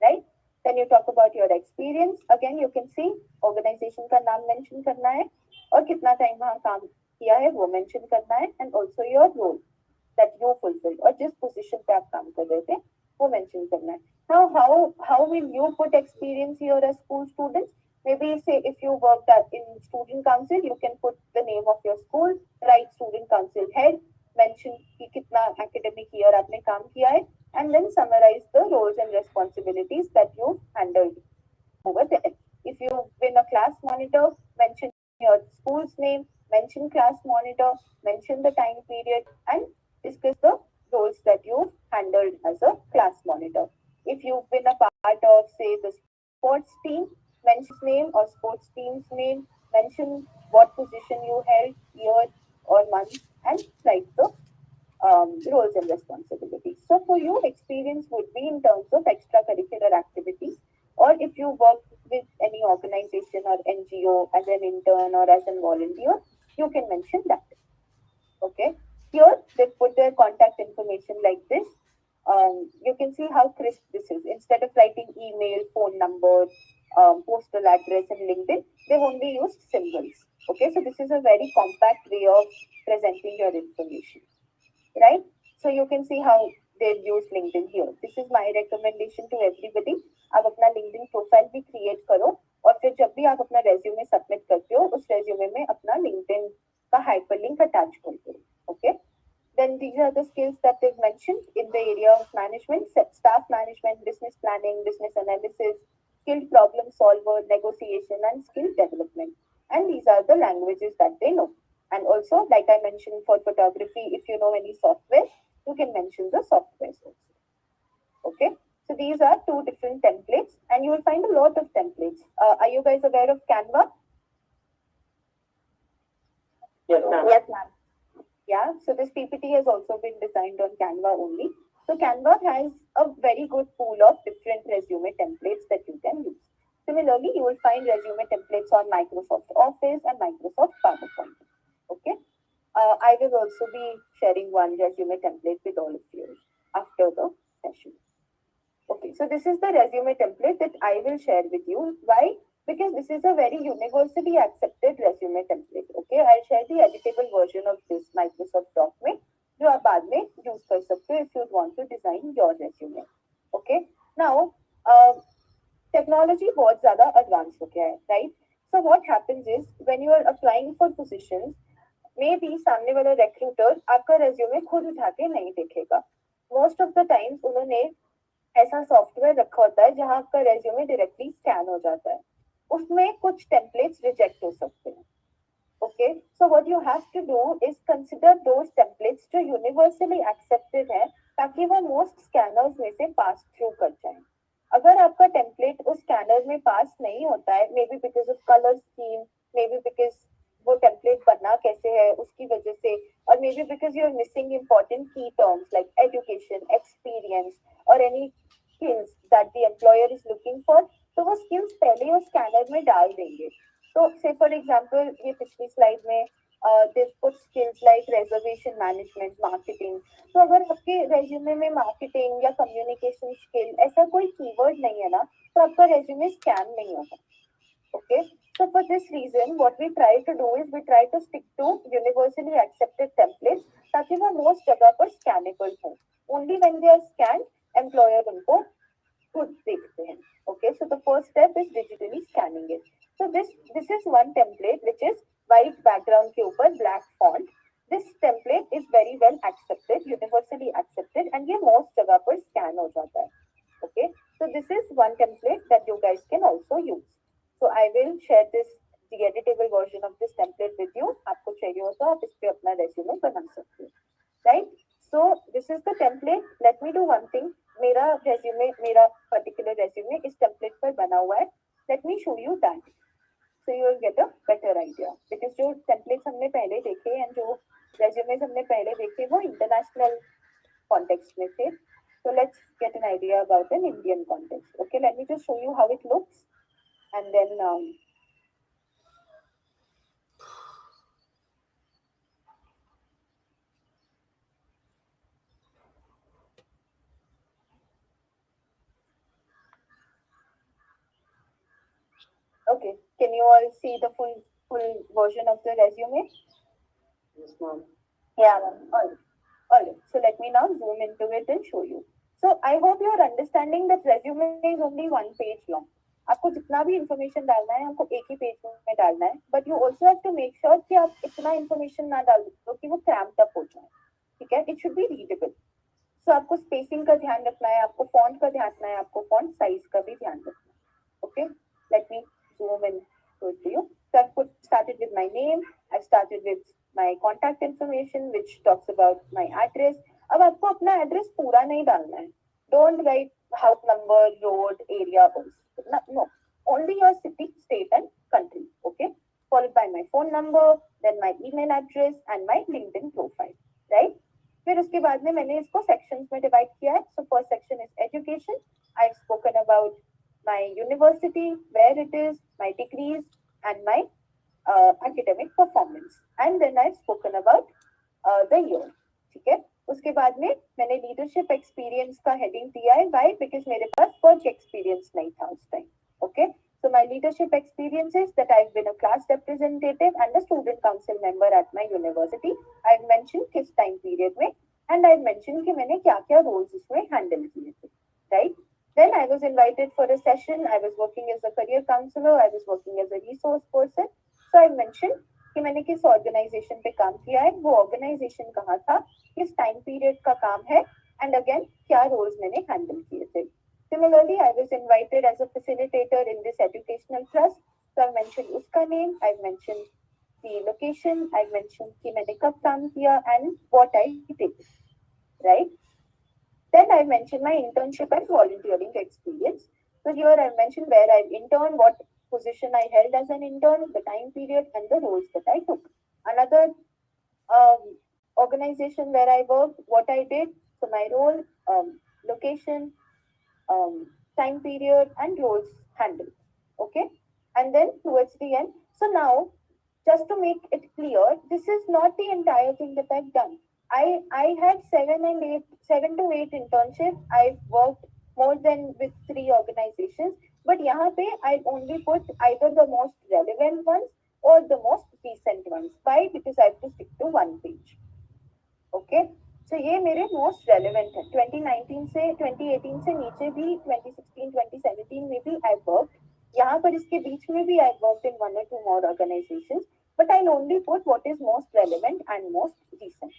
Right? Then you talk about your experience. Again, you can see organization का नाम mention करना है और कितना time वहाँ काम किया है वो mention करना है, and also your role that you fulfilled और जिस position पे आप काम कर रहे थे वो mention करना है. Now, how will you put experience here as school students? Maybe say if you worked in student council, you can put the name of your school, write student council head, mention कि कितना academic year आपने काम किया है, and then summarize the roles and responsibilities that you've handled over there. If you've been a class monitor, mention your school's name, mention class monitor, mention the time period, and discuss the roles that you've handled as a class monitor. If you've been a part of, say, the sports team, mention name or sports team's name, mention what position you held, year or month, and write the roles and responsibilities. So for you, experience would be in terms of extracurricular activities, or if you work with any organization or NGO as an intern or as a volunteer, you can mention that. Okay, here they put their contact information like this. You can see how crisp this is. Instead of writing email, phone number, postal address, and LinkedIn, they've only used symbols. Okay, so this is a very compact way of presenting your information, right? So you can see how they've used LinkedIn here. This is my recommendation to everybody. आप अपना LinkedIn profile भी create करो और फिर जब भी आप अपना resume submit करते हो उस resume में अपना LinkedIn का hyperlink attach कर दो. Okay? Then these are the skills that they've mentioned in the area of management, staff management, business planning, business analysis, skilled problem solver, negotiation, and skill development. And these are the languages that they know. And also, like I mentioned for photography, if you know any software, you can mention the software also. Okay, so these are two different templates, and you will find a lot of templates. Are you guys aware of Canva?
Yes, ma'am.
Yes, ma'am.
Yeah, so this PPT has also been designed on Canva only. So Canva has a very good pool of different resume templates that you can use. Similarly, you will find resume templates on Microsoft Office and Microsoft PowerPoint. Okay, I will also be sharing one resume template with all of you after the session. Okay, so this is the resume template that I will share with you. Why? Because this is a very universally accepted resume template. Okay, I'll share the editable version of this Microsoft Doc में जो आप बाद में use कर सकते हो if you want to design your resume. Okay, now technology बहुत ज़्यादा advanced हो गया है, right? So what happens is when you are applying for positions, maybe सामने वाला recruiter आपका resume खुद उठा के नहीं देखेगा. Most of the times उन्होंने ऐसा सॉफ्टवेयर रखा होता है जहां आपका रेज्यूमे डायरेक्टली स्कैन हो जाता है. उसमें कुछ टेम्पलेट्स रिजेक्ट हो सकते हैं. Okay, so what you have to do is consider those templates जो यूनिवर्सली एक्सेप्टेड है ताकि वो मोस्ट स्कैनर्स में से पास थ्रू कर जाए. अगर आपका टेम्पलेट उस स्कैनर में पास नहीं होता है, may be because of colour scheme, may be because वो टेम्पलेट बनना कैसे है उसकी वजह से, और may be because you are missing important key terms like education, experience और any skills that the employer is looking for, तो वो skills पहले वो स्कैनर में डाल देंगे. तो say for example ये पिछली स्लाइड में they put skills like reservation management, marketing. तो अगर आपके रेज्यूमे में मार्केटिंग या कम्युनिकेशन स्किल ऐसा कोई कीवर्ड नहीं है ना, तो आपका रेज्यूमे स्कैन नहीं होगा. Okay, so for this reason what we try to do is we try to stick to universally accepted templates ताकि वो most जगह पर scannable हो. Only when they are scanned, employer उनको खुद देखते हैं. Okay, so the first step is digitally scanning it. So this is one template which is white background के ऊपर black font. This template is very well accepted, universally accepted, and ये most जगह पर scan हो जाता है. Okay, so this is one template that you guys can also use. So I will share the editable version of this template with you. आपको चाहिए हो तो आप इस पे अपना resume बना सकते हो. Right? So this is the template. Let me do one thing. मेरा particular resume इस template पर बना हुआ है. Let me show you that. So you will get a better idea. Because जो templates हमने पहले देखे and जो resumes हमने पहले देखे वो international context में थे. So let's get an idea about an Indian context. Okay, let me just show you how it looks. And then okay, can you all see the full version of the resume?
Yes, ma'am.
Yeah, ma'am. All right. So let me now zoom into it and show you. So I hope you are understanding that resume is only one page long. आपको जितना भी information डालना है आपको एक ही page में डालना है, but you also have to make sure कि आप इतना इंफॉर्मेशन ना डाल दो कि वो क्रैम्प्ड अप हो जाए. ठीक है, इट शुड बी रीडेबल. सो आपको स्पेसिंग का ध्यान रखना है, आपको फॉन्ट का ध्यान रखना है, आपको फॉन्ट साइज का भी ध्यान रखना है. Okay, let me zoom in to you. So I've started with my name, I've started with my contact information which talks about my address. अब आपको अपना एड्रेस पूरा नहीं डालना है. Don't write house number, road, area, no. Only your city, state and country. Okay, followed by my phone number, then my email address and my LinkedIn profile. Right? फिर उसके बाद में मैंने इसको sections में divide किया है. So first section is education. I've spoken about my university, where it is, my degrees, and my academic performance. And then I've spoken about the year. ठीक है, उसके बाद में मैंने leadership experience का heading दिया है. Why? Because मेरे पास work experience नहीं था उस time. Okay, so my leadership experience is that I've been a class representative and a student council member at my university. I've mentioned किस time period में, and I've mentioned कि मैंने क्या क्या roles उसमें handle किए थे. Right? Then I was invited for a session. I was working as a career counselor. I was working as a resource person. So I mentioned कि मैंने किस organization पे काम किया है, वो organization कहाँ था, किस time period का काम है, and again क्या roles मैंने handle किए थे. Similarly, I was invited as a facilitator in this educational trust. So I mentioned उसका name. I mentioned the location, I mentioned कि मैंने कब काम किया and what I did, right? Then I mentioned my internship and volunteering experience. So here I mentioned where I interned, what position I held as an intern, the time period, and the roles that I took. Another organization where I worked, what I did, so my role, location, time period, and roles handled. Okay, and then towards the end. So now, just to make it clear, this is not the entire thing that I've done. I had 7 to 8 internships. I've worked more than with 3 organizations, but यहाँ पे I only put either the most relevant ones or the most recent ones. Why? Because I have to stick to one page. Okay so ये मेरे most relevant है 2019 से 2018 से नीचे भी 2016 2017 में भी आई वर्क यहाँ पर इसके बीच में भी I work in 1 or 2 more organizations but I'll only put what is most relevant and most recent.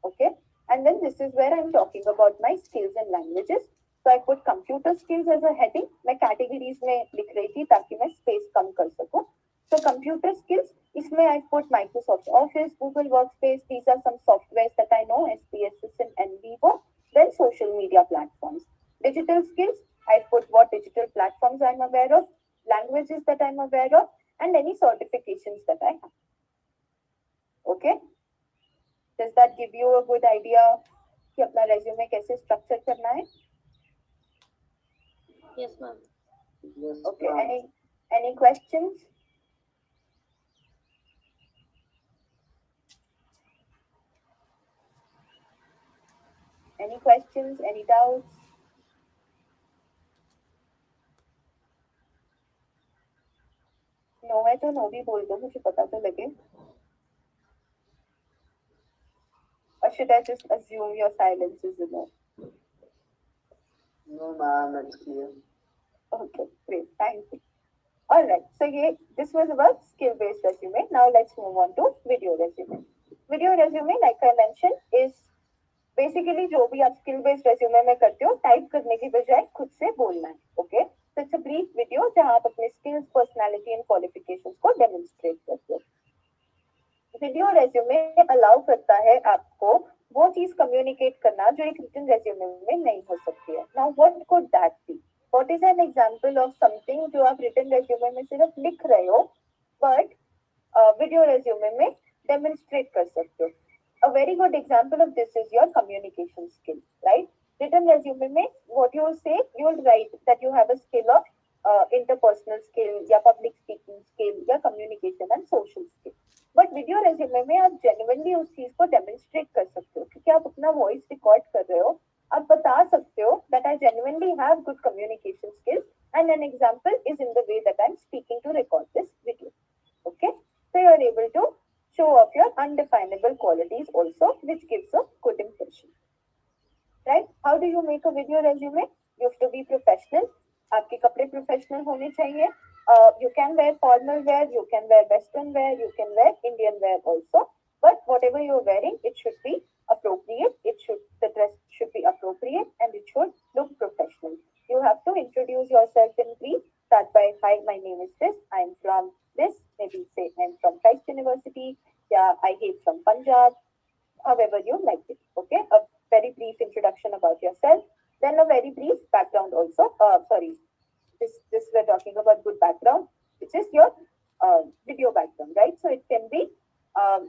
Okay, and then this is where I'm talking about my skills and languages. So I put computer skills as a heading. मैं categories में लिख रही थी ताकि मैं space कम कर सकूं. So computer skills, इसमें I put Microsoft Office, Google Workspace. These are some softwares that I know, SPSS and Vivo. Then social media platforms. Digital skills, I put what digital platforms I'm aware of, languages that I'm aware of, and any certifications that I have. Okay? Does that give you a good idea कि अपना resume कैसे structure करना है?
Yes, ma'am. Yes,
Okay.
ma'am.
Any questions? Any questions? Any doubts? No है तो no भी बोल दो मुझे पता तो लगे. Or should I just assume your silence is a no?
No, ma'am, it's clear.
Okay, great. Thank you. All right. So this was about skill-based resume. Now let's move on to video resume. Video resume, like I mentioned, is basically जो भी आप skill-based resume में करते हो, type करने की बजाय खुद से बोलना है. Okay? So it's a brief video जहाँ आप अपने skills, personality and qualifications को demonstrate करते हो. वीडियो रेज्यूमे अलाउ करता है आपको वो चीज कम्युनिकेट करना जो एक रिटन रेज्यूमे में नहीं हो सकती है. Now what could that be? What is an example of something जो आप रिटन रेज्यूमे में सिर्फ लिख रहे हो बट वीडियो रेज्यूमे में डेमोन्स्ट्रेट कर सकते हो? A very good example of this is your communication skill, right? Written resume में what you will say, you will write that you have a skill of interpersonal skill या public speaking skill या communication and social skill. But video resume में आप genuinely उस चीज को demonstrate कर सकते हो क्योंकि आप अपना वॉइस रिकॉर्ड कर रहे हो. आप बता सकते हो that I genuinely have good communication skills and an example is in the way that I am speaking to record this video. Okay, so you are able to show off your undefinable qualities also, which gives a good impression. Right? How do you make a video resume? You have to be professional. आपके कपड़े professional होने चाहिए. You can wear formal wear, you can wear western wear, you can wear Indian wear also. But whatever you're wearing, it should be appropriate. The dress should be appropriate and it should look professional. You have to introduce yourself in brief. Start by, hi, my name is this. I'm from this. Maybe say I'm from Christ University. Yeah, I hail from Punjab. However you like it. Okay, a very brief introduction about yourself. Then a very brief background also. This we're talking about good background, which is your video background, right? So it can be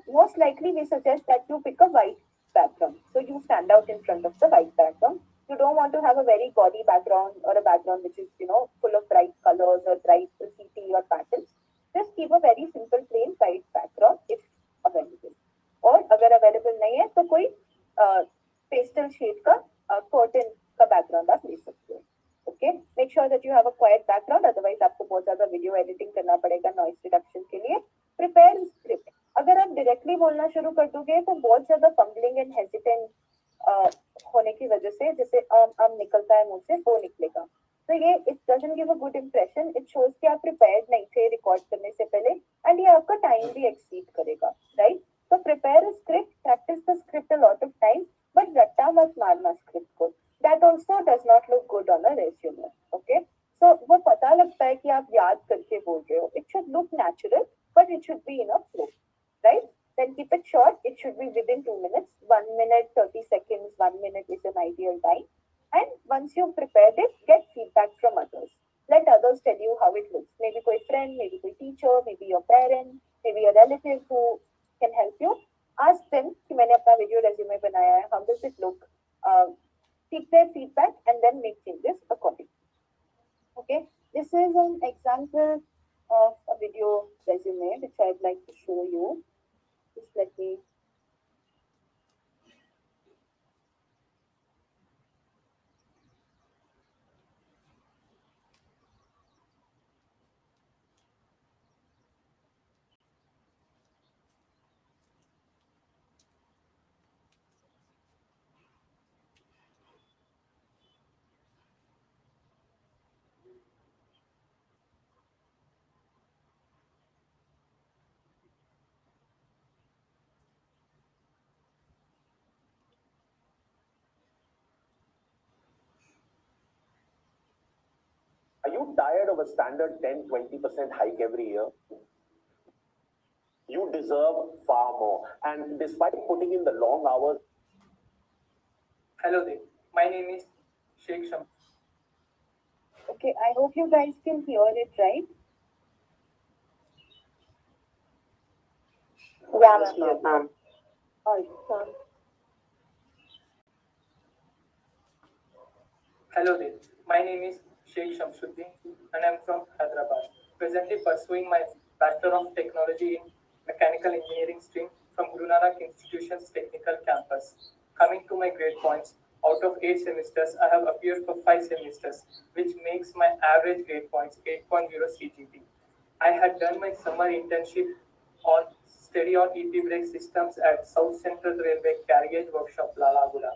most likely we suggest that you pick a white background. So you stand out in front of the white background. You don't want to have a very gaudy background or a background which is full of bright colors or bright graffiti or patterns. Just keep a very simple plain white background if available. और अगर available नहीं है तो कोई pastel shade का curtain का background आप ले सकते हो. Okay, make sure that you have a quite background, otherwise आपको बहुत ज्यादा वीडियो एडिटिंग करना पड़ेगा नॉइस रिडक्शन के लिए. Prepare script. अगर आप डायरेक्टली बोलना शुरू कर दोगे तो बहुत ज्यादा फंबलिंग एंड हेजिटेंट होने की वजह से जैसे निकलता है मुंह से वो निकलेगा. तो ये it doesn't give a good impression. It shows कि आप प्रिपेयर्ड नहीं थे रिकॉर्ड करने से पहले एंड ये आपका टाइम भी एक्सीड करेगा, right? So prepare a script, practice the script a lot of times, but रट्टा मत मारना script को. That also does not look good on a resume. Okay? So वो पता लगता है कि आप याद करके बोल रहे हो. It should look natural, but it should be in a flow. it short. It should be within 2 minutes. 1 minute, 30 seconds, 1 minute is an ideal time. And once you've prepared it, get feedback from others. Let others tell you how it looks. Maybe कोई friend, maybe कोई teacher, maybe your parent, maybe a relative who can help you. Ask them कि मैंने अपना video resume बनाया है. How does it look? Seek their feedback and then make changes accordingly. Okay, this is an example of a video resume which I'd like to show you. Just let me.
Are you tired of a standard 10-20% hike every year? You deserve far more. And despite putting in the long hours.
Hello there. My name is Sheikh Sham.
Okay, I hope you guys can hear it, right?
Yeah,
Yes,
ma'am.
ma'am.
Hello there. My name is Sheikh Shamsuddin and I'm from Hyderabad. Presently pursuing my Bachelor of Technology in Mechanical Engineering stream from Guru Nanak Institution's Technical Campus. Coming to my grade points, out of 8 semesters, I have appeared for 5 semesters, which makes my average grade points 8.0 CGP. I had done my summer internship on study on EP brake systems at South Central Railway Carriage Workshop, Lalaguda.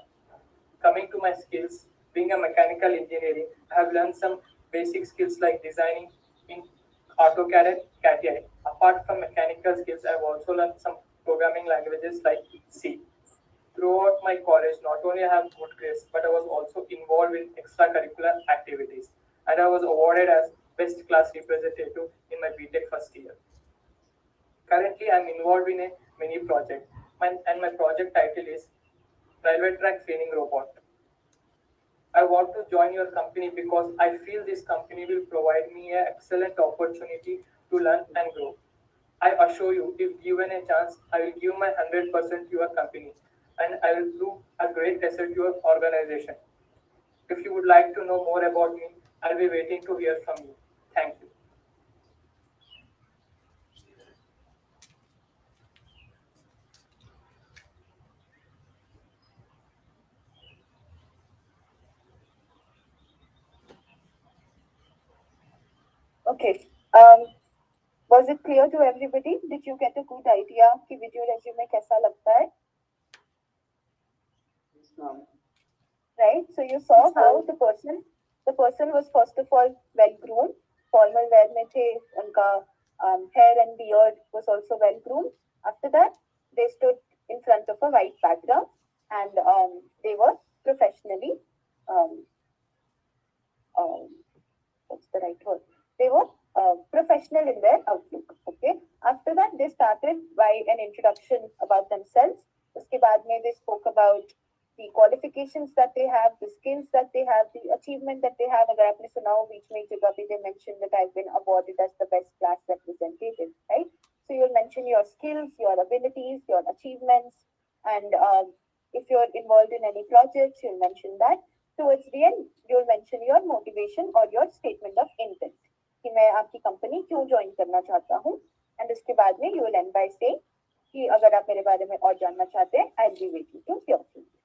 Coming to my skills, being a mechanical engineering, I have learned some basic skills like designing in AutoCAD and CATIA. Apart from mechanical skills, I have also learned some programming languages like C. Throughout my college, not only I have good grades, but I was also involved in extracurricular activities, and I was awarded as best class representative in my BTech first year. Currently, I am involved in a mini project, and my project title is Railway Track Cleaning Robot. I want to join your company because I feel this company will provide me an excellent opportunity to learn and grow. I assure you, if given a chance, I will give my 100% to your company and I will prove a great asset to your organization. If you would like to know more about me, I'll be waiting to hear from you. Thank you.
Okay. Was it clear to everybody? Did you get a good idea कि video resume कैसा लगता है?
Yes, ma'am.
Right? So you saw how the person was first of all well groomed, formal wear में थे, उनका hair and beard was also well groomed. After that, they stood in front of a white background and they were professionally what's the right word? They were professional in their outlook. Okay. After that, they started by an introduction about themselves. उसके बाद में they spoke about the qualifications that they have, the skills that they have, the achievement that they have. अगर आपने सुना हो बीच में एक जगह पे they mentioned that I've been awarded as the best class representative, right? So you'll mention your skills, your abilities, your achievements, and if you're involved in any projects, you'll mention that. Towards the end, you'll mention your motivation or your statement of intent कि मैं आपकी company क्यों join करना चाहता हूँ. And उसके बाद में you will end by saying कि अगर आप मेरे बारे में और जानना चाहते हैं, I'll be waiting to hear from you.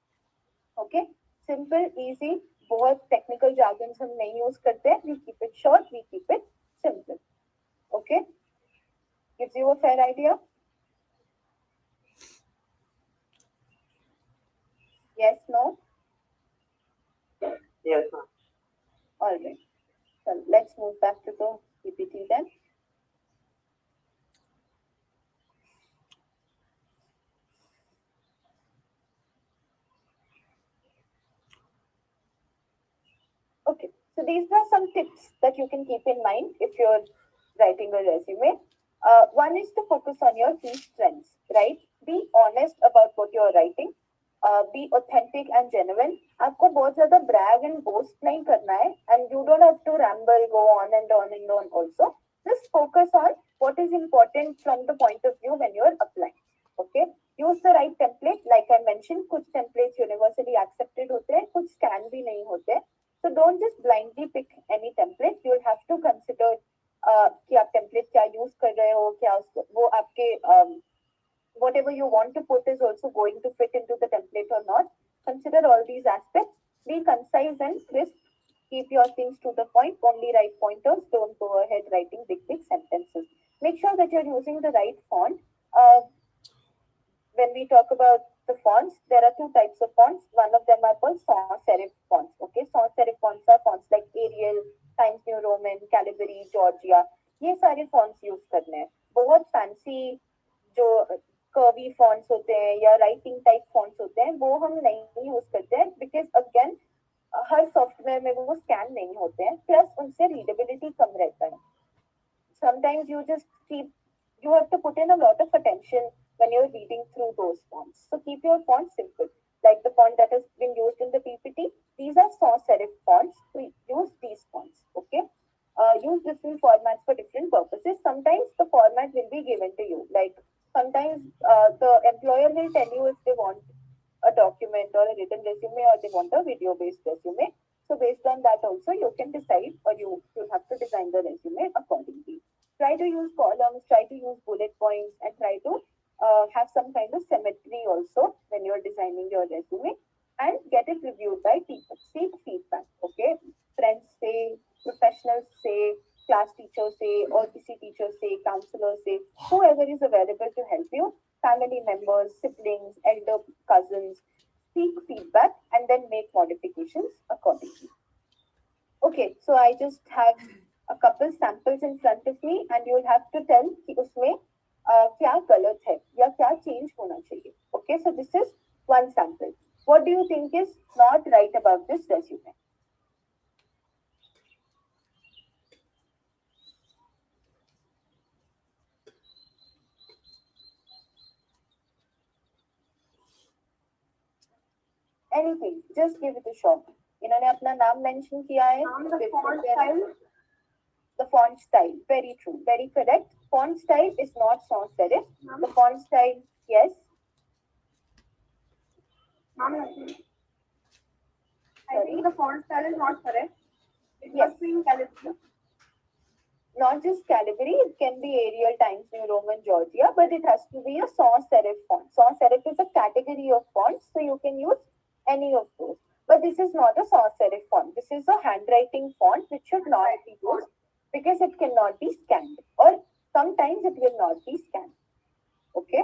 Okay, simple, easy. बहुत technical jargons हम नहीं use करते हैं. We keep it short, we keep it simple. Okay, gives you a fair idea. Yes, no.
Yes, ma'am.
All right. So let's move back to the PPT then. Okay, so these are some tips that you can keep in mind if you're writing a resume. One is to focus on your key strengths, right? be honest about what you're writing. Be authentic and genuine. आपको बहुत ज़्यादा brag and boast नहीं करना है, and you don't have to ramble, go on and on and on also. Just focus on what is important from the point of view when you're applying. Okay? Use the right template. Like I mentioned, कुछ templates universally accepted होते हैं, कुछ scan भी नहीं होते. So don't just blindly pick any template. You'll have to consider कि आप template क्या use कर रहे हो, क्या उसको वो आपके whatever you want to put is also going to fit into the template or not. Consider all these aspects. Be concise and crisp. Keep your things to the point. Only write pointers. Don't go ahead writing big sentences. Make sure that you're using the right font. When we talk about the fonts, there are two types of fonts. One of them are called sans serif fonts. Okay, sans serif fonts are fonts like Arial, Times New Roman, Calibri, Georgia. ये सारे fonts use करने हैं. बहुत fancy जो curvy fonts होते हैं या writing type fonts होते हैं वो हम नहीं यूज करते हैं बिकॉज अगेन हर सॉफ्टवेयर में वो स्कैन नहीं होते हैं प्लस उनसे रीडेबिलिटी कम रहता है sometimes you just you have to put in a lot of attention when you're reading through those fonts. So keep your font simple. Like the font that has been used in the PPT, these are sans serif fonts. So use these fonts, okay? Use different formats for different purposes. Sometimes the format will be given to you. Like sometimes the employer will tell you if they want a document or a written resume or they want a video-based resume. So based on that also you can decide or you'll have to design the resume accordingly. Try to use columns, try to use bullet points and try to have some kind of symmetry also when you're designing your resume and get it reviewed by people. Seek feedback, okay? Friends say, professionals say, class teachers say, or किसी teacher say, counselor say, whoever is available to help you, family members, siblings, elder cousins, seek feedback and then make modifications accordingly. Okay, so I just have a couple samples in front of me and you'll have to tell कि उसमें क्या गलत है या क्या change होना चाहिए. Okay, so this is one sample. What do you think is not right about this resume? Anything, just give it a shot. इन्होंने अपना नाम mention किया है.
The font style.
The font style, very true, very correct. Font style is not sans serif. The font style, yes.
I think the font style is not correct. It must be in Calibri.
Not just Calibri, it can be Arial, Times New Roman, Georgia, but it has to be a sans serif font. Sans serif is a category of fonts, so you can use any of those. But this is not a sans serif font. This is a handwriting font which should not be used because it cannot be scanned or sometimes it will not be scanned. Okay?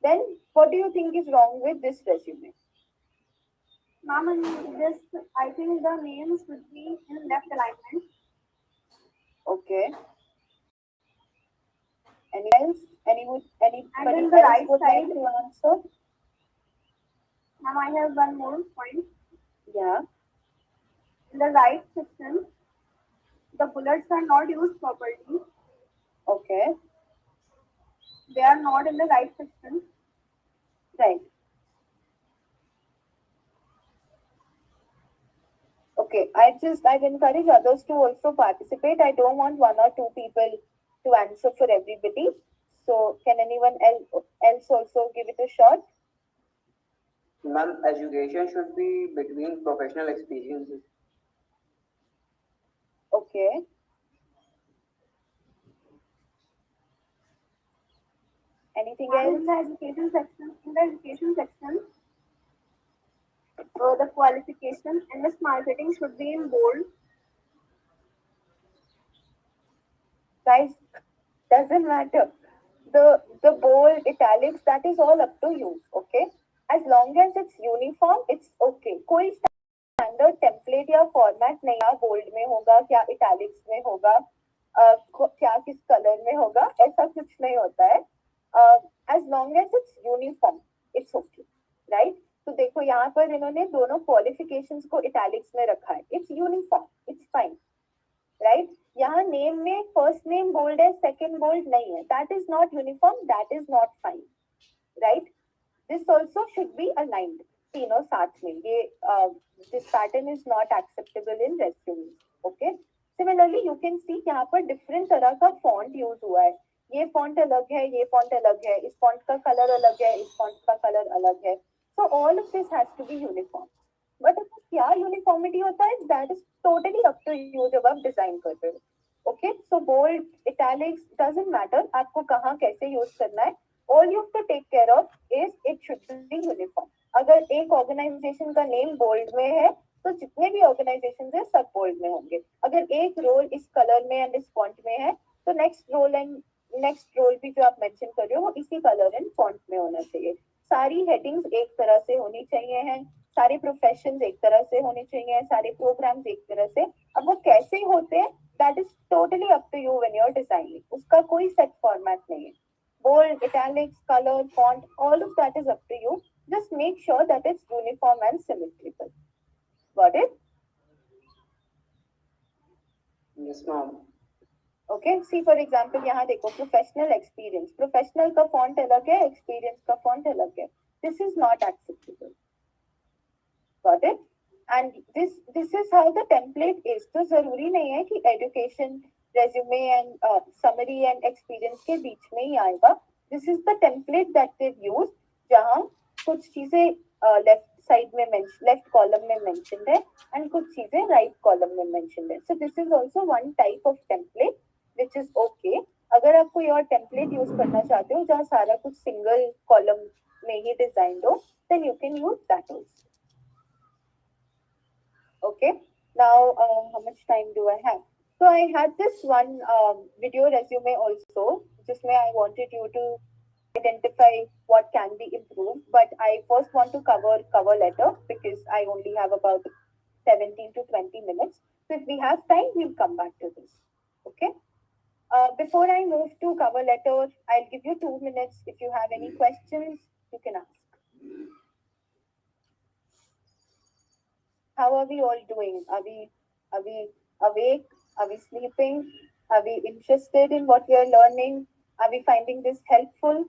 Then what do you think is wrong with this resume?
Ma'am, I think the names should be in left alignment.
Okay. Any else? Anybody
And in the
else
right
would
side,
like to answer?
ma'am, I have one more point.
Yeah.
In the right section, the bullets are not used properly.
Okay.
They are not in the right section.
Right. Okay. I'd encourage others to also participate. I don't want one or two people to answer for everybody. So can anyone else also give it a shot?
Ma'am, education should be between professional experiences.
Okay. Anything else?
In the education section, the qualifications and the marketing should be in bold.
Guys, doesn't matter. The bold, italics, that is all up to you. Okay. As long as it's uniform, it's okay. कोई standard template या format नहीं है. Bold में होगा, क्या italics में होगा, क्या किस color में होगा, ऐसा कुछ नहीं होता है. As long as it's uniform, it's okay, right? तो देखो यहाँ पर इन्होंने दोनों qualifications को italics में रखा है. It's uniform, it's fine, right? यहाँ name में first name bold है, second bold नहीं है. That is not uniform, that is not fine, right? this also should be aligned. तीनों साथ में ये this pattern is not acceptable in resumes. Okay. Similarly, you can see यहाँ पर different तरह का font use हुआ है. ये font अलग है, ये font अलग है, इस font का color अलग है, इस font का color अलग है. So all of this has to be uniform. But क्या uniformity होता है? That is totally up to you जब आप design कर रहे हो. Okay, so bold, italics doesn't matter. आपको कहाँ कैसे use करना है. All you have to take care of is it should be uniform. अगर एक organization का name bold में है, तो जितने भी organizations हैं सब bold में होंगे. अगर एक role इस color में and इस font में है, तो next role भी जो आप mention कर रहे हो, वो इसी color and font में होना चाहिए. सारी headings एक तरह से होनी चाहिए हैं, सारे प्रोफेशंस एक तरह से होने चाहिए, सारे प्रोग्राम्स एक तरह से. अब वो कैसे होते हैं, that is totally up to you when you are designing. उसका कोई सेट फॉर्मेट नहीं है. Bold, italics, colour, font, all of that is up to you. Just make sure that it's uniform and symmetrical. Got it?
Yes, ma'am.
Okay, see for example यहाँ देखो, professional experience, professional का font अलग है, experience का font अलग है. This is not acceptable. Got it? And this is how the template is. तो जरूरी नहीं है कि education, resume and summary and experience के बीच में ही आएगा. This is the template that they've used, जहाँ कुछ चीजें left side में left column में mentioned है and कुछ चीजें right column में mentioned है. So this is also one type of template which is okay. अगर आप कोई और template use करना चाहते हो जहाँ सारा कुछ single column में ही designed हो, then you can use that also. Okay, now how much time do I have? So I had this one video resume also, जिसमें I wanted you to identify what can be improved, but I first want to cover letter because I only have about 17 to 20 minutes. So if we have time, we'll come back to this. Okay. Before I move to cover letter, I'll give you 2 minutes. If you have any questions, you can ask. How are we all doing? Are we awake? Are we sleeping? Are we interested in what we are learning? Are we finding this helpful?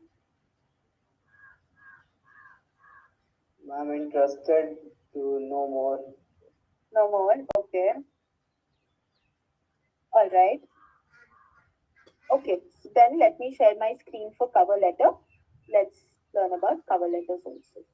I'm interested to know more.
No more? Okay. All right. Okay, so then let me share my screen for cover letter. Let's learn about cover letters also.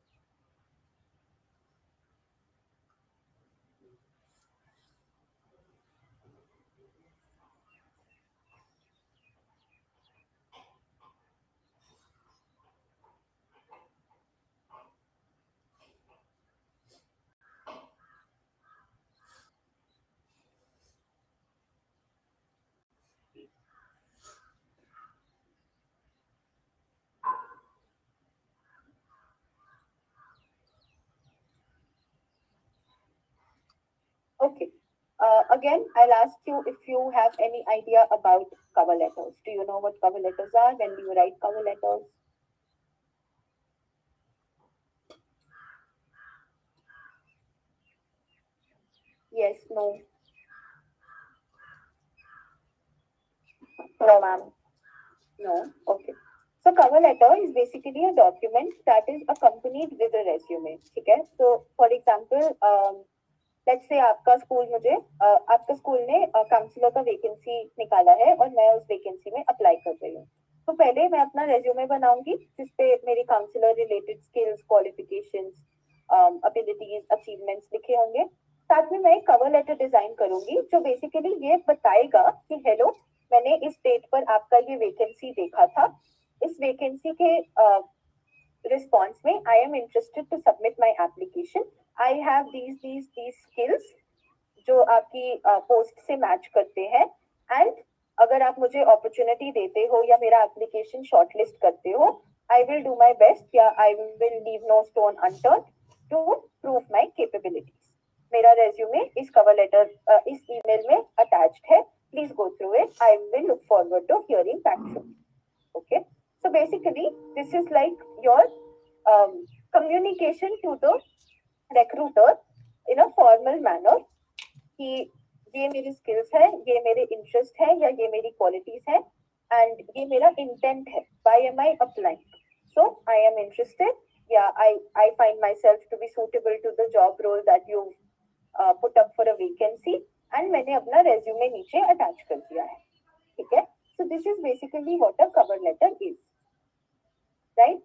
Okay. Again, I'll ask you if you have any idea about cover letters. Do you know what cover letters are? When do you write cover letters? Yes, no.
No, ma'am.
No. Okay. So cover letter is basically a document that is accompanied with a resume. Okay. So for example, let's say आपका school ने counsellor का vacancy निकाला है और मैं उस vacancy में apply कर रही हूँ. तो पहले मैं अपना रेज्यूमे बनाऊंगी जिसपे मेरी counsellor related skills, qualifications, abilities, achievements लिखे होंगे. साथ में मैं एक कवर लेटर डिजाइन करूंगी जो बेसिकली ये बताएगा कि हेलो, मैंने इस डेट पर आपका ये वैकेंसी देखा था. इस वैकेंसी के रिस्पॉन्स में I am interested to submit my application. I have these skills जो आपकी पोस्ट से मैच करते हैं. एंड अगर आप मुझे अपॉर्चुनिटी देते हो या मेरा एप्लीकेशन शॉर्टलिस्ट करते हो, I will do my best या I will leave no stone unturned to prove my capabilities. मेरा रेज्यूमे इस कवर लेटर इस ईमेल में अटैच्ड है. Please go through it. I will look forward to hearing back from you. Okay, so basically this is like your communication to the recruiter in a formal manner कि ये मेरी skills है, ये मेरे interest है या ये मेरी क्वालिटीज है एंड ये मेरा इंटेंट है. Why am I applying? So I am interested. yeah, I find myself to be suitable to the job role that you put up for a vacancy, and मैंने अपना resume नीचे attach कर दिया है, ठीक है? So this is basically what a cover letter is, right?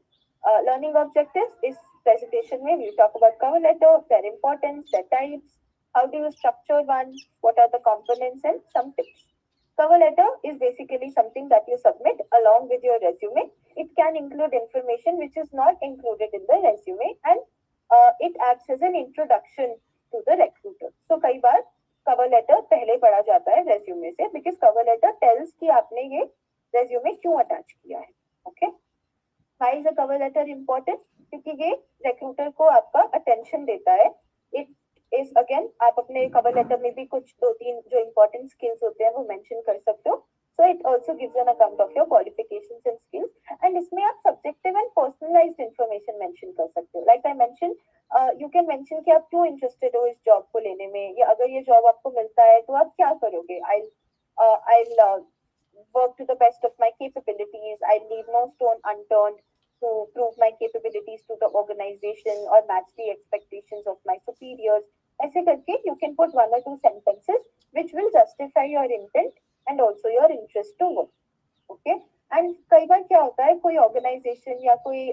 Learning objectives is presentation में we talk about cover letter, their importance, their types, how do you structure one, what are the components, and some tips. Cover letter is basically something that you submit along with your resume. It can include information which is not included in the resume, and it acts as an introduction to the recruiter. So कई बार cover letter पहले पढ़ा जाता है resume से, because cover letter tells कि आपने ये resume क्यों attach किया है, okay? Why is a cover letter important? क्योंकि ये recruiter को आपका attention देता है. It is again, आप अपने cover letter में भी कुछ 2-3 जो important skills होते हैं वो mention कर सकते हो. So it also gives an account of your qualifications and skills. And इसमें आप subjective and personalized information mention कर सकते हो. Like I mentioned, you can mention कि आप क्यों interested हो इस job को लेने में, या अगर ये job आपको मिलता है तो आप क्या करोगे. I'll work to the best of my capabilities. I leave no stone unturned to prove my capabilities to the organization or match the expectations of my superiors. ऐसे करके you can put 1 or 2 sentences which will justify your intent and also your interest to work. Okay? And कई बार क्या होता है, कोई organization या कोई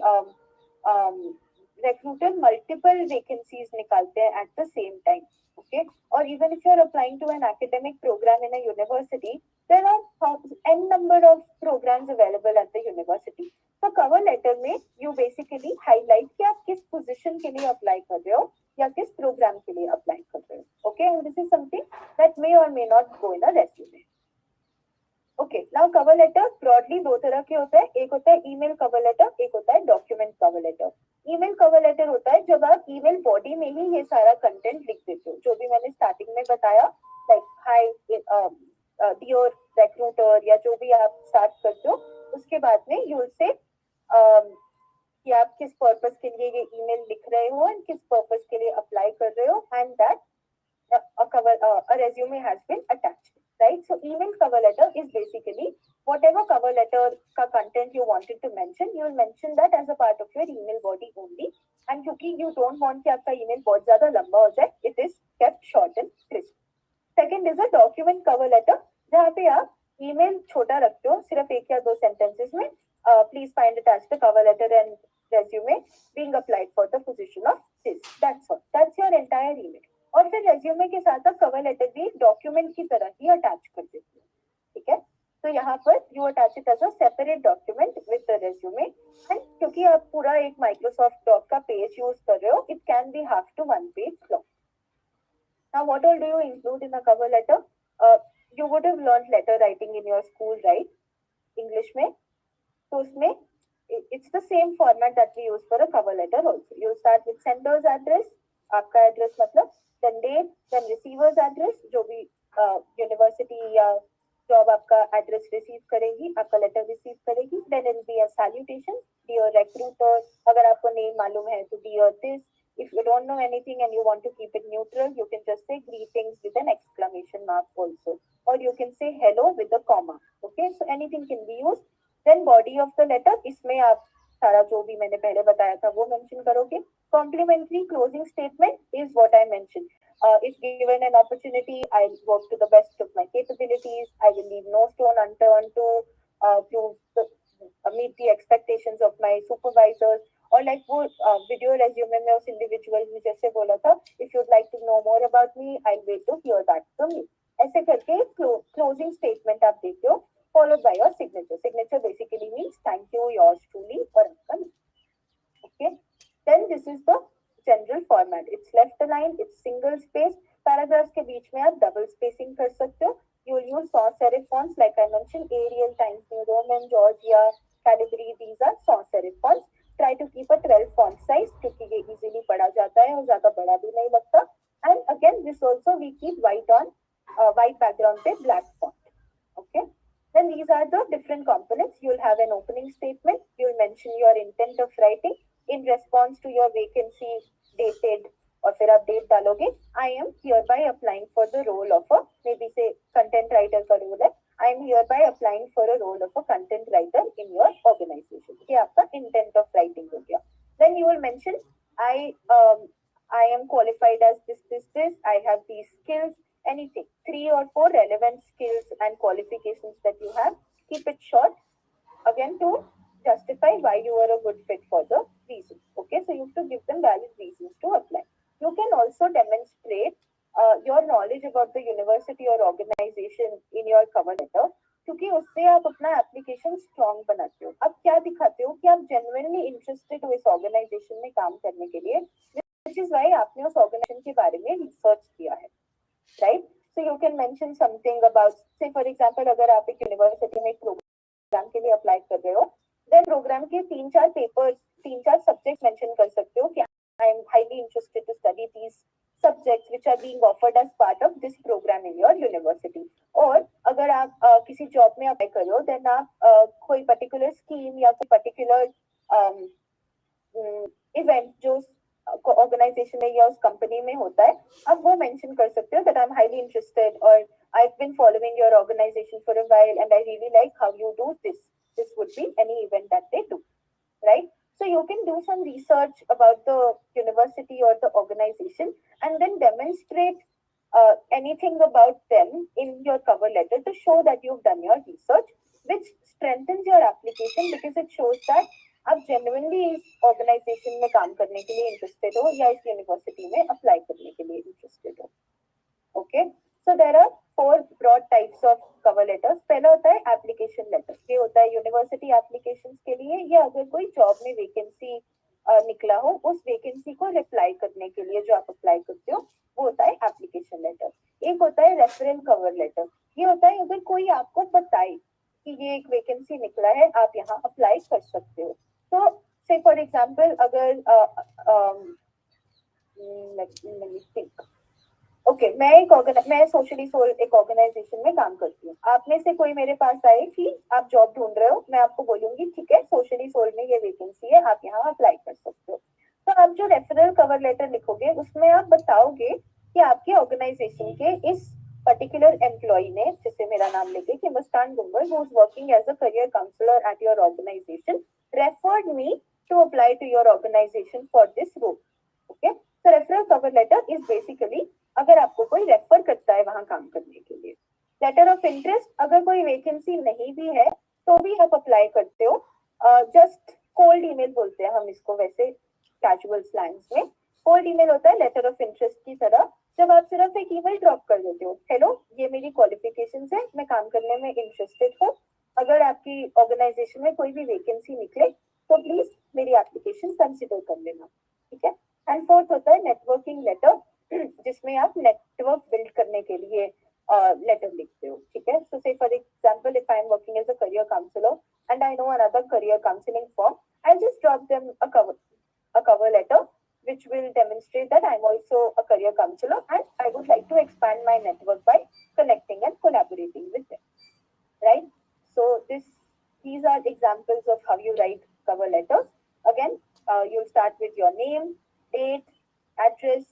recruiter multiple vacancies निकालते हैं at the same time. Okay? Or even if you're applying to an academic program in a university, there are n number of programs available at the university. So cover letter में you basically highlight कि आप किस position के लिए apply कर रहे हो या किस program के लिए apply कर रहे हो. Okay, and this is something that may or may not go in a resume. Okay, now cover letter broadly दो तरह के होते हैं. एक होता है email cover letter, एक होता है document cover letter. email cover letter होता है जब आप email body में ही ये सारा content लिख देते हो, जो भी मैंने starting में बताया, like hi dear recruiter या जो भी आप start करते हो, उसके बाद में you will say कि आप किस पर्पस के लिए ये ईमेल लिख रहे हो and किस पर्पस के लिए अप्लाई कर रहे हो, and that a resume has been attached, right? So email cover letter is basically whatever cover letter का content you wanted to mention, you will mention that as a part of your email body only, and क्योंकि you don't want कि आपका email बहुत ज़्यादा लंबा हो जाए, it is kept short and crisp. Second is a document cover letter, जहाँ पे आप email छोटा रखते हो, सिर्फ 1 या 2 sentences में please find attached the cover letter and resume being applied for the position of this. That's all. That's your entire email. और फिर resume के साथ आप cover letter भी document की तरह ही attach कर देते हो, ठीक है? तो यहाँ पर you attach it as a separate document with the resume, and क्योंकि आप पूरा एक Microsoft Doc का page use कर रहे हो, it can be half to 1 page long. Now, what all do you include in a cover letter? You would have learned letter writing in your school, right? English में. So उसमें it's the same format that we use for a cover letter also. You start with sender's address, आपका address मतलब, then date, then receiver's address, जो भी university या job आपका address receive करेगी, आपका letter receive करेगी, then it will be a salutation, dear recruiter, अगर आपको name मालूम है तो dear this. If you don't know anything and you want to keep it neutral, you can just say greetings with an exclamation mark also, or you can say hello with a comma. Okay, so anything can be used. Then body of the letter, इसमें आप सारा जो भी मैंने पहले बताया था वो mention करोगे. Complimentary closing statement is what I mentioned. If given an opportunity, I'll work to the best of my capabilities. I will leave no stone unturned to meet the expectations of my supervisors. और like वो video resume में उस individual ने जैसे बोला था, if you'd like to know more about me, I'll wait to hear that from you. ऐसे करके closing statement आप देखते हो, followed by your signature. Signature basically means thank you, yours truly, or okay. Then this is the general format. It's left aligned, it's single space. Paragraphs के बीच में आप double spacing कर सकते हो. You will use sans serif fonts, like I mentioned, Arial, Times New Roman, Georgia, Calibri. These are sans serif fonts. Try to keep a 12 font size क्योंकि ये easily पढ़ा जाता है और ज़्यादा बड़ा भी नहीं लगता. And again, this also we keep white background पे black font. Okay. Then these are the different components. You'll have an opening statement. You'll mention your intent of writing in response to your vacancy dated, और फिर आप date डालोगे. I am hereby applying for the role of a, maybe say content writer का role है. I am hereby applying for a role of a content writer in your organization. ये आपका intent of writing हो गया. Then you will mention, I am qualified as this. I have these skills. Anything, 3 or 4 relevant skills and qualifications that you have. Keep it short. Again, to justify why you are a good fit for the reason. Okay, so you have to give them valid reasons to apply. You can also demonstrate your knowledge about the university or organization in your cover letter, क्योंकि उससे आप अपना application strong बनाते हो. आप क्या दिखाते हो कि आप जेन्युइनली इंटरेस्टेड हो इस ऑर्गेनाइजेशन में काम करने के लिए, which is why आपने उस ऑर्गेनाइजेशन के बारे में रिसर्च किया है, right? So you can mention something about, say for example, अगर आप एक यूनिवर्सिटी में एक प्रोग्राम के लिए अप्लाई कर रहे हो, देन प्रोग्राम के 3-4 पेपर्स, 3-4 सब्जेक्ट मेंशन कर सकते हो कि I am highly interested to study these subjects which are being offered as part of this programme in your university. और अगर आप किसी जॉब में अप्लाई कर रहे हो, देन आप कोई पर्टिकुलर स्कीम या कोई पर्टिकुलर इवेंट जो ऑर्गेनाइजेशन में या उस कंपनी में होता है, आप वो मेंशन कर सकते हो that I am highly interested और I've been following your organization for a while and I really like how you do this. This would be any event that they do, right? So you can do some research about the university or the organization and then demonstrate anything about them in your cover letter to show that you've done your research, which strengthens your application because it shows that आप genuinely इस organization में काम करने के लिए interested हो या इस university में apply करने के लिए interested हो. Okay, so there are 4 broad types of cover letters. पहला होता है application letter. ये होता है university applications के लिए, या अगर कोई जॉब में वैकेंसी निकला हो, उस वैकेंसी को रिप्लाई करने के लिए जो आप अप्लाई करते हो, वो होता है application letter. एक होता है referral cover letter. ये होता है अगर कोई आपको बताए कि ये एक वैकेंसी निकला है, आप यहाँ अप्लाई कर सकते हो. तो say for example, अगर let me think. ओके, मैं सोशली सोल एक ऑर्गेनाइजेशन में काम करती हूँ. आप में से कोई मेरे पास आए कि आप जॉब ढूंढ रहे हो, मैं आपको बोलूंगी ठीक है, सोशली सोल में ये वैकेंसी है, आप यहाँ अप्लाई कर सकते हो. तो आप जो रेफरल कवर लेटर लिखोगे, उसमें आप बताओगे कि आपके ऑर्गेनाइजेशन के इस पर्टिकुलर एम्प्लॉय ने, जैसे मेरा नाम लेके कि Muskaan Gumber, who is working as a career counsellor at your organisation, referred me to apply to your organisation for this role. Okay, so referral cover letter is basically अगर आपको कोई रेफर करता है वहां काम करने के लिए. लेटर ऑफ इंटरेस्ट, अगर कोई वैकेंसी नहीं भी है तो भी आप अप्लाई करते हो. जस्ट कोल्ड ईमेल बोलते हैं हम इसको वैसे कैजुअल स्लैंग्स में. कोल्ड ईमेल होता है लेटर ऑफ इंटरेस्ट की तरह, जब आप सिर्फ एक ईमेल ड्रॉप कर देते हो, हेलो ये मेरी क्वालिफिकेशंस है, मैं काम करने में इंटरेस्टेड हूँ, अगर आपकी ऑर्गेनाइजेशन में कोई भी वैकेंसी निकले तो प्लीज मेरी एप्लीकेशन कंसिडर कर लेना. ठीक है. एंड फोर्थ होता है नेटवर्किंग लेटर, जिसमें आप नेटवर्क बिल्ड करने के लिए लेटर लिखते हो. ठीक है. So say for example, if I am working as a career counsellor and I know another career counselling form, I just drop them a cover letter which will demonstrate that I'm also a career counselor and I would like to expand my network by connecting and collaborating with them. Right? So these are examples of how you write cover letters. Again, you'll start with your name, date, address,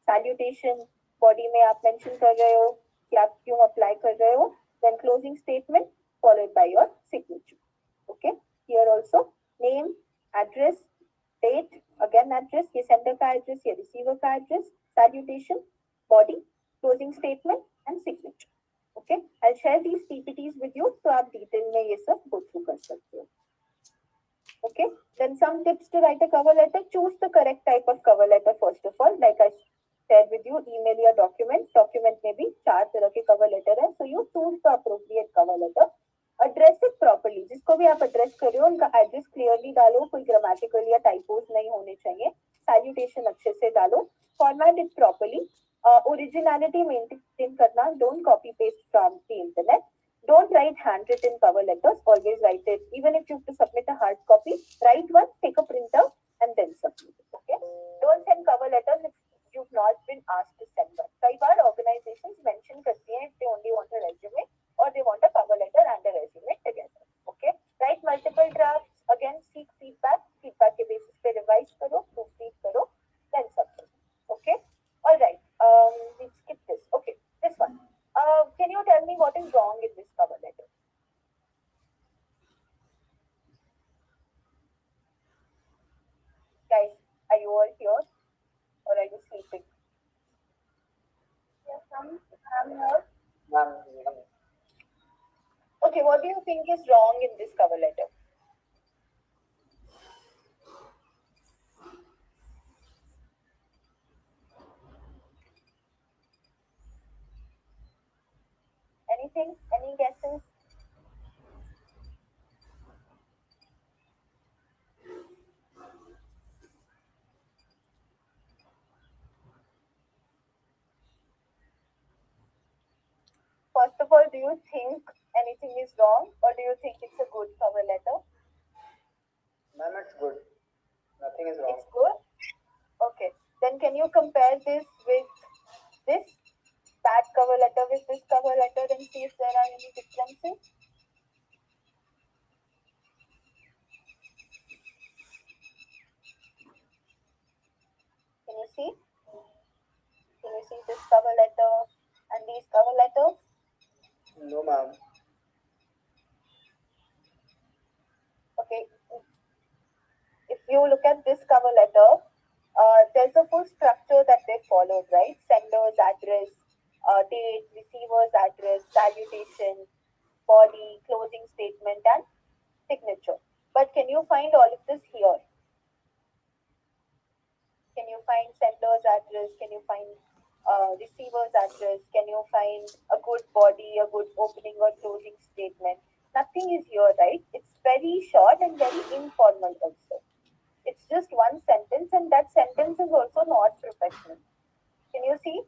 salutation, body में आप mention कर रहे हो कि आप क्यों apply कर रहे हो, then closing statement followed by your signature. Okay, here also name, address, date, again address, ये sender का address, ये receiver का address, salutation, body, closing statement and signature. Okay, I'll share these PPTs with you so आप detail में ये सब go through कर सकते हो. Okay, then some tips to write a cover letter. Choose the correct type of cover letter first of all. Like I shared with you, email या document. Document में भी 4 तरह के cover letter है. So you choose the appropriate cover letter. Address it properly. जिसको भी आप address कर रहे हो, उनका address clearly डालो. कोई grammatical या typos नहीं होने चाहिए. Salutation अच्छे से डालो. Format it properly. Originality maintain करना. Don't copy paste from the internet. Don't write handwritten cover letters. Always write it. Even if you have to submit a hard copy, write one, take a printer, and then submit it. Okay. Don't send cover letters if you've not been asked to send one. कई बार organizations mention करती हैं if they only want a resume or they want a cover letter and a resume together. Okay. Write multiple drafts. Again, seek feedback. Feedback के basis पे revise करो, proofread करो, then submit. Okay. All right. We skip this. Okay. This one. Can you tell me what is wrong in this cover letter? here? Or are you sleeping?
Yes, I'm here.
Ma'am,
Okay, what do you think is wrong in this cover letter? Anything? Any guesses? First of all, do you think anything is wrong or do you think it's a good cover letter?
ma'am, it's good. Nothing is wrong.
It's good? Okay. Then can you compare this with this? That cover letter with this cover letter and see if there are any differences? Can you see? Can you see this cover letter and these cover letters?
No, ma'am.
Okay. If you look at this cover letter, there's a full structure that they followed, right? Sender's address, date, receiver's address, salutation, body, closing statement, and signature. But can you find all of this here? Can you find sender's address? Can you find receiver's address? Can you find a good body, a good opening or closing statement? Nothing is here, right? It's very short and very informal also. It's just one sentence, and that sentence is also not professional. Can you see?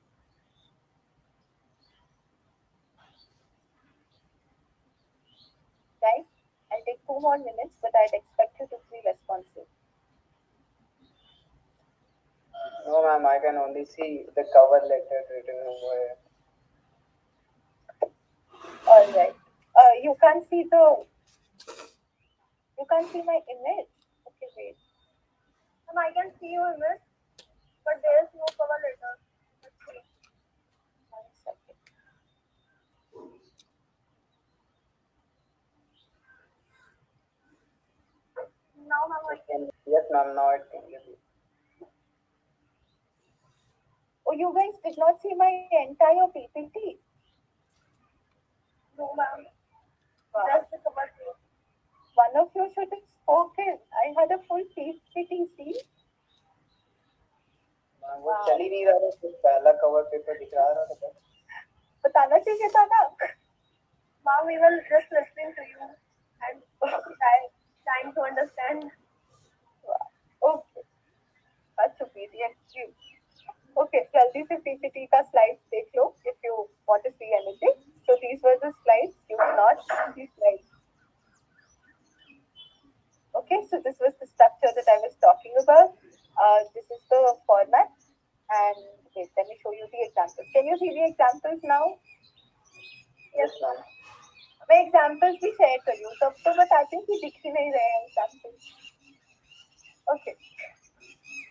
Guys, I'll take 2 more minutes, but I'd expect you to be responsive.
No, ma'am, I can only see the cover letter written over here.
All right. You can't see my image. Okay, wait.
And I can see your image, but there is no cover letter. Let's see.
1 second.
Now, ma'am, I can.
Yes, ma'am, now it can be.
Oh, you guys did not see my entire PPT.
No, ma'am.
Wow.
Just the cover page.
One of you should have spoken. I had a full PPT, see?
Ma'am, वो चल ही नहीं रहा था, सिर्फ पहला cover paper दिख रहा था बस.
बताना चाहिए था ना.
Ma'am, we were just listening to you and trying to understand.
Okay. अच्छा PDF view. Okay, जल्दी से PPT का slides देख लो if you want to see anything. So these were the slides. You will not see these slides. Okay, so this was the structure that I was talking about. This is the format. And wait, let me show you the examples. Can you see the examples now?
Yes, ma'am.
मैं examples भी share कर रही हूँ. तब तो बताती हूँ कि दिख ही नहीं रहे हैं examples. Okay.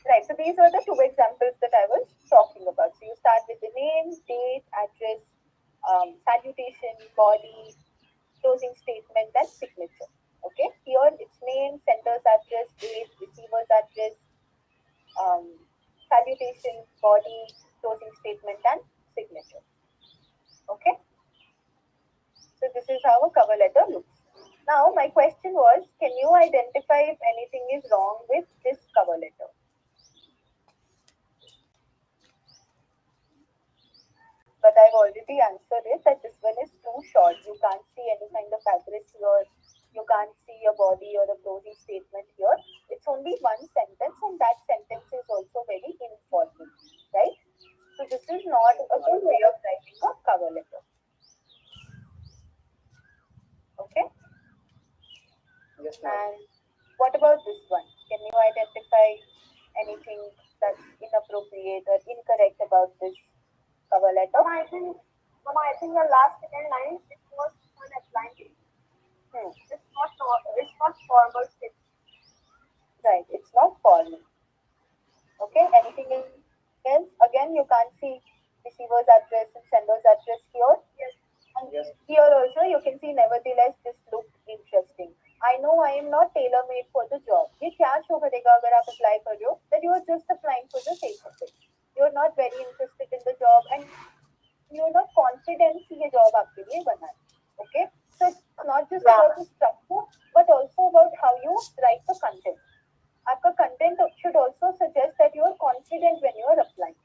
Right, so these were the 2 examples that I was talking about. So you start with the name, date, address, salutation, body, closing statement, and signature. Okay, here it's name, sender's address, date, receiver's address, salutation, body, closing statement, and signature. Okay, so this is how a cover letter looks. Now, my question was, can you identify if anything is wrong with this cover letter? But I've already answered it that this one is too short. You can't see any kind of address here. You can't see a body or a closing statement here. It's only one sentence, and that sentence is also very informal, right? So this is not a good way of writing a cover letter. Okay?
Yes, ma'am.
And what about this one? Can you identify anything that's inappropriate or incorrect about this cover letter?
I think the last second line it was unapplying. It's not formal stitch.
Right, it's not formal. Okay, anything else? Again, you can't see receiver's address and sender's address here.
Yes.
And
Yes.
here also you can see nevertheless this looked interesting. I know I am not tailor-made for the job. ये क्या show करेगा अगर आप apply कर रहे हो? That you are just applying also suggest that you are confident when you are applying.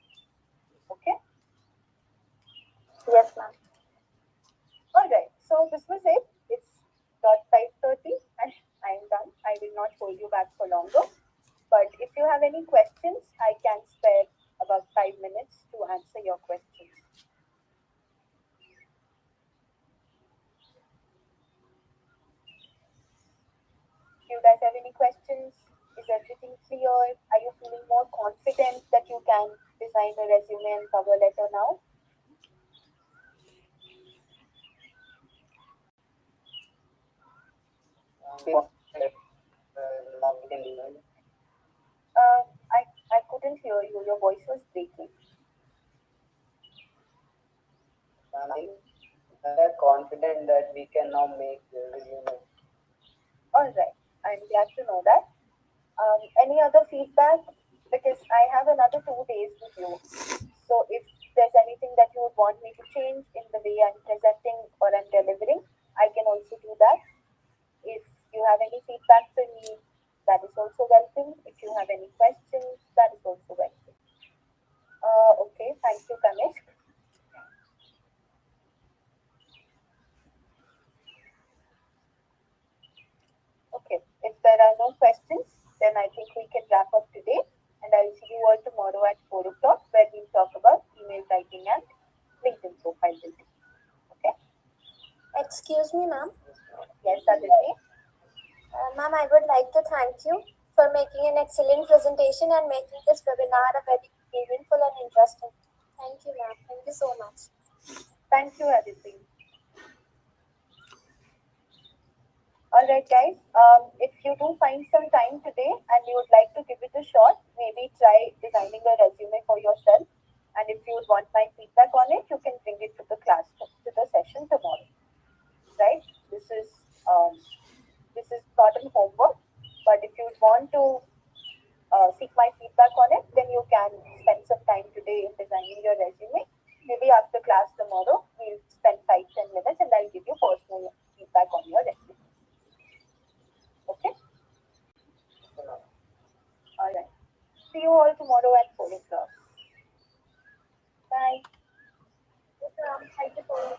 Okay?
Yes, ma'am.
Alright, so this was it. It's 5:30 and I'm done. I will not hold you back for longer. But if you have any questions, I can spare about 5 minutes to answer your questions. Do you guys have any questions? Is everything clear? Are you feeling more confident that you can design a resume and cover letter now? I couldn't hear you. Your voice was breaking.
We are confident that we can now make the resume.
All right. I'm glad to know that. Any other feedback? Because I have another 2 days with you. So if there's anything that you would want me to change in the way I'm presenting or I'm delivering, I can also do that. If you have any feedback for me, that is also welcome. If you have any questions, that is also welcome. Okay, thank you, Kanishk. Okay, if there are no questions, then I think we can wrap up today. And I'll see you all tomorrow at 4 o'clock where we'll talk about email writing and LinkedIn profile building. Okay?
Excuse me, ma'am.
Yes, Aditi.
Ma'am, I would like to thank you for making an excellent presentation and making this webinar a very meaningful and interesting. Thank you, ma'am. Thank you so much.
Thank you, Aditi. Alright, guys. If you do find some time today and you would like to give it a shot, maybe try designing a resume for yourself. And if you would want my feedback on it, you can bring it to the class, to the session tomorrow. Right? This is not a homework, but if you would want to seek my feedback on it, then you can spend some time today in designing your resume. Maybe after class tomorrow, we'll spend 5-10 minutes and I'll give you personal feedback on your resume. Okay? Alright. See you all tomorrow at 4 o'clock. Bye.
Thank you so much.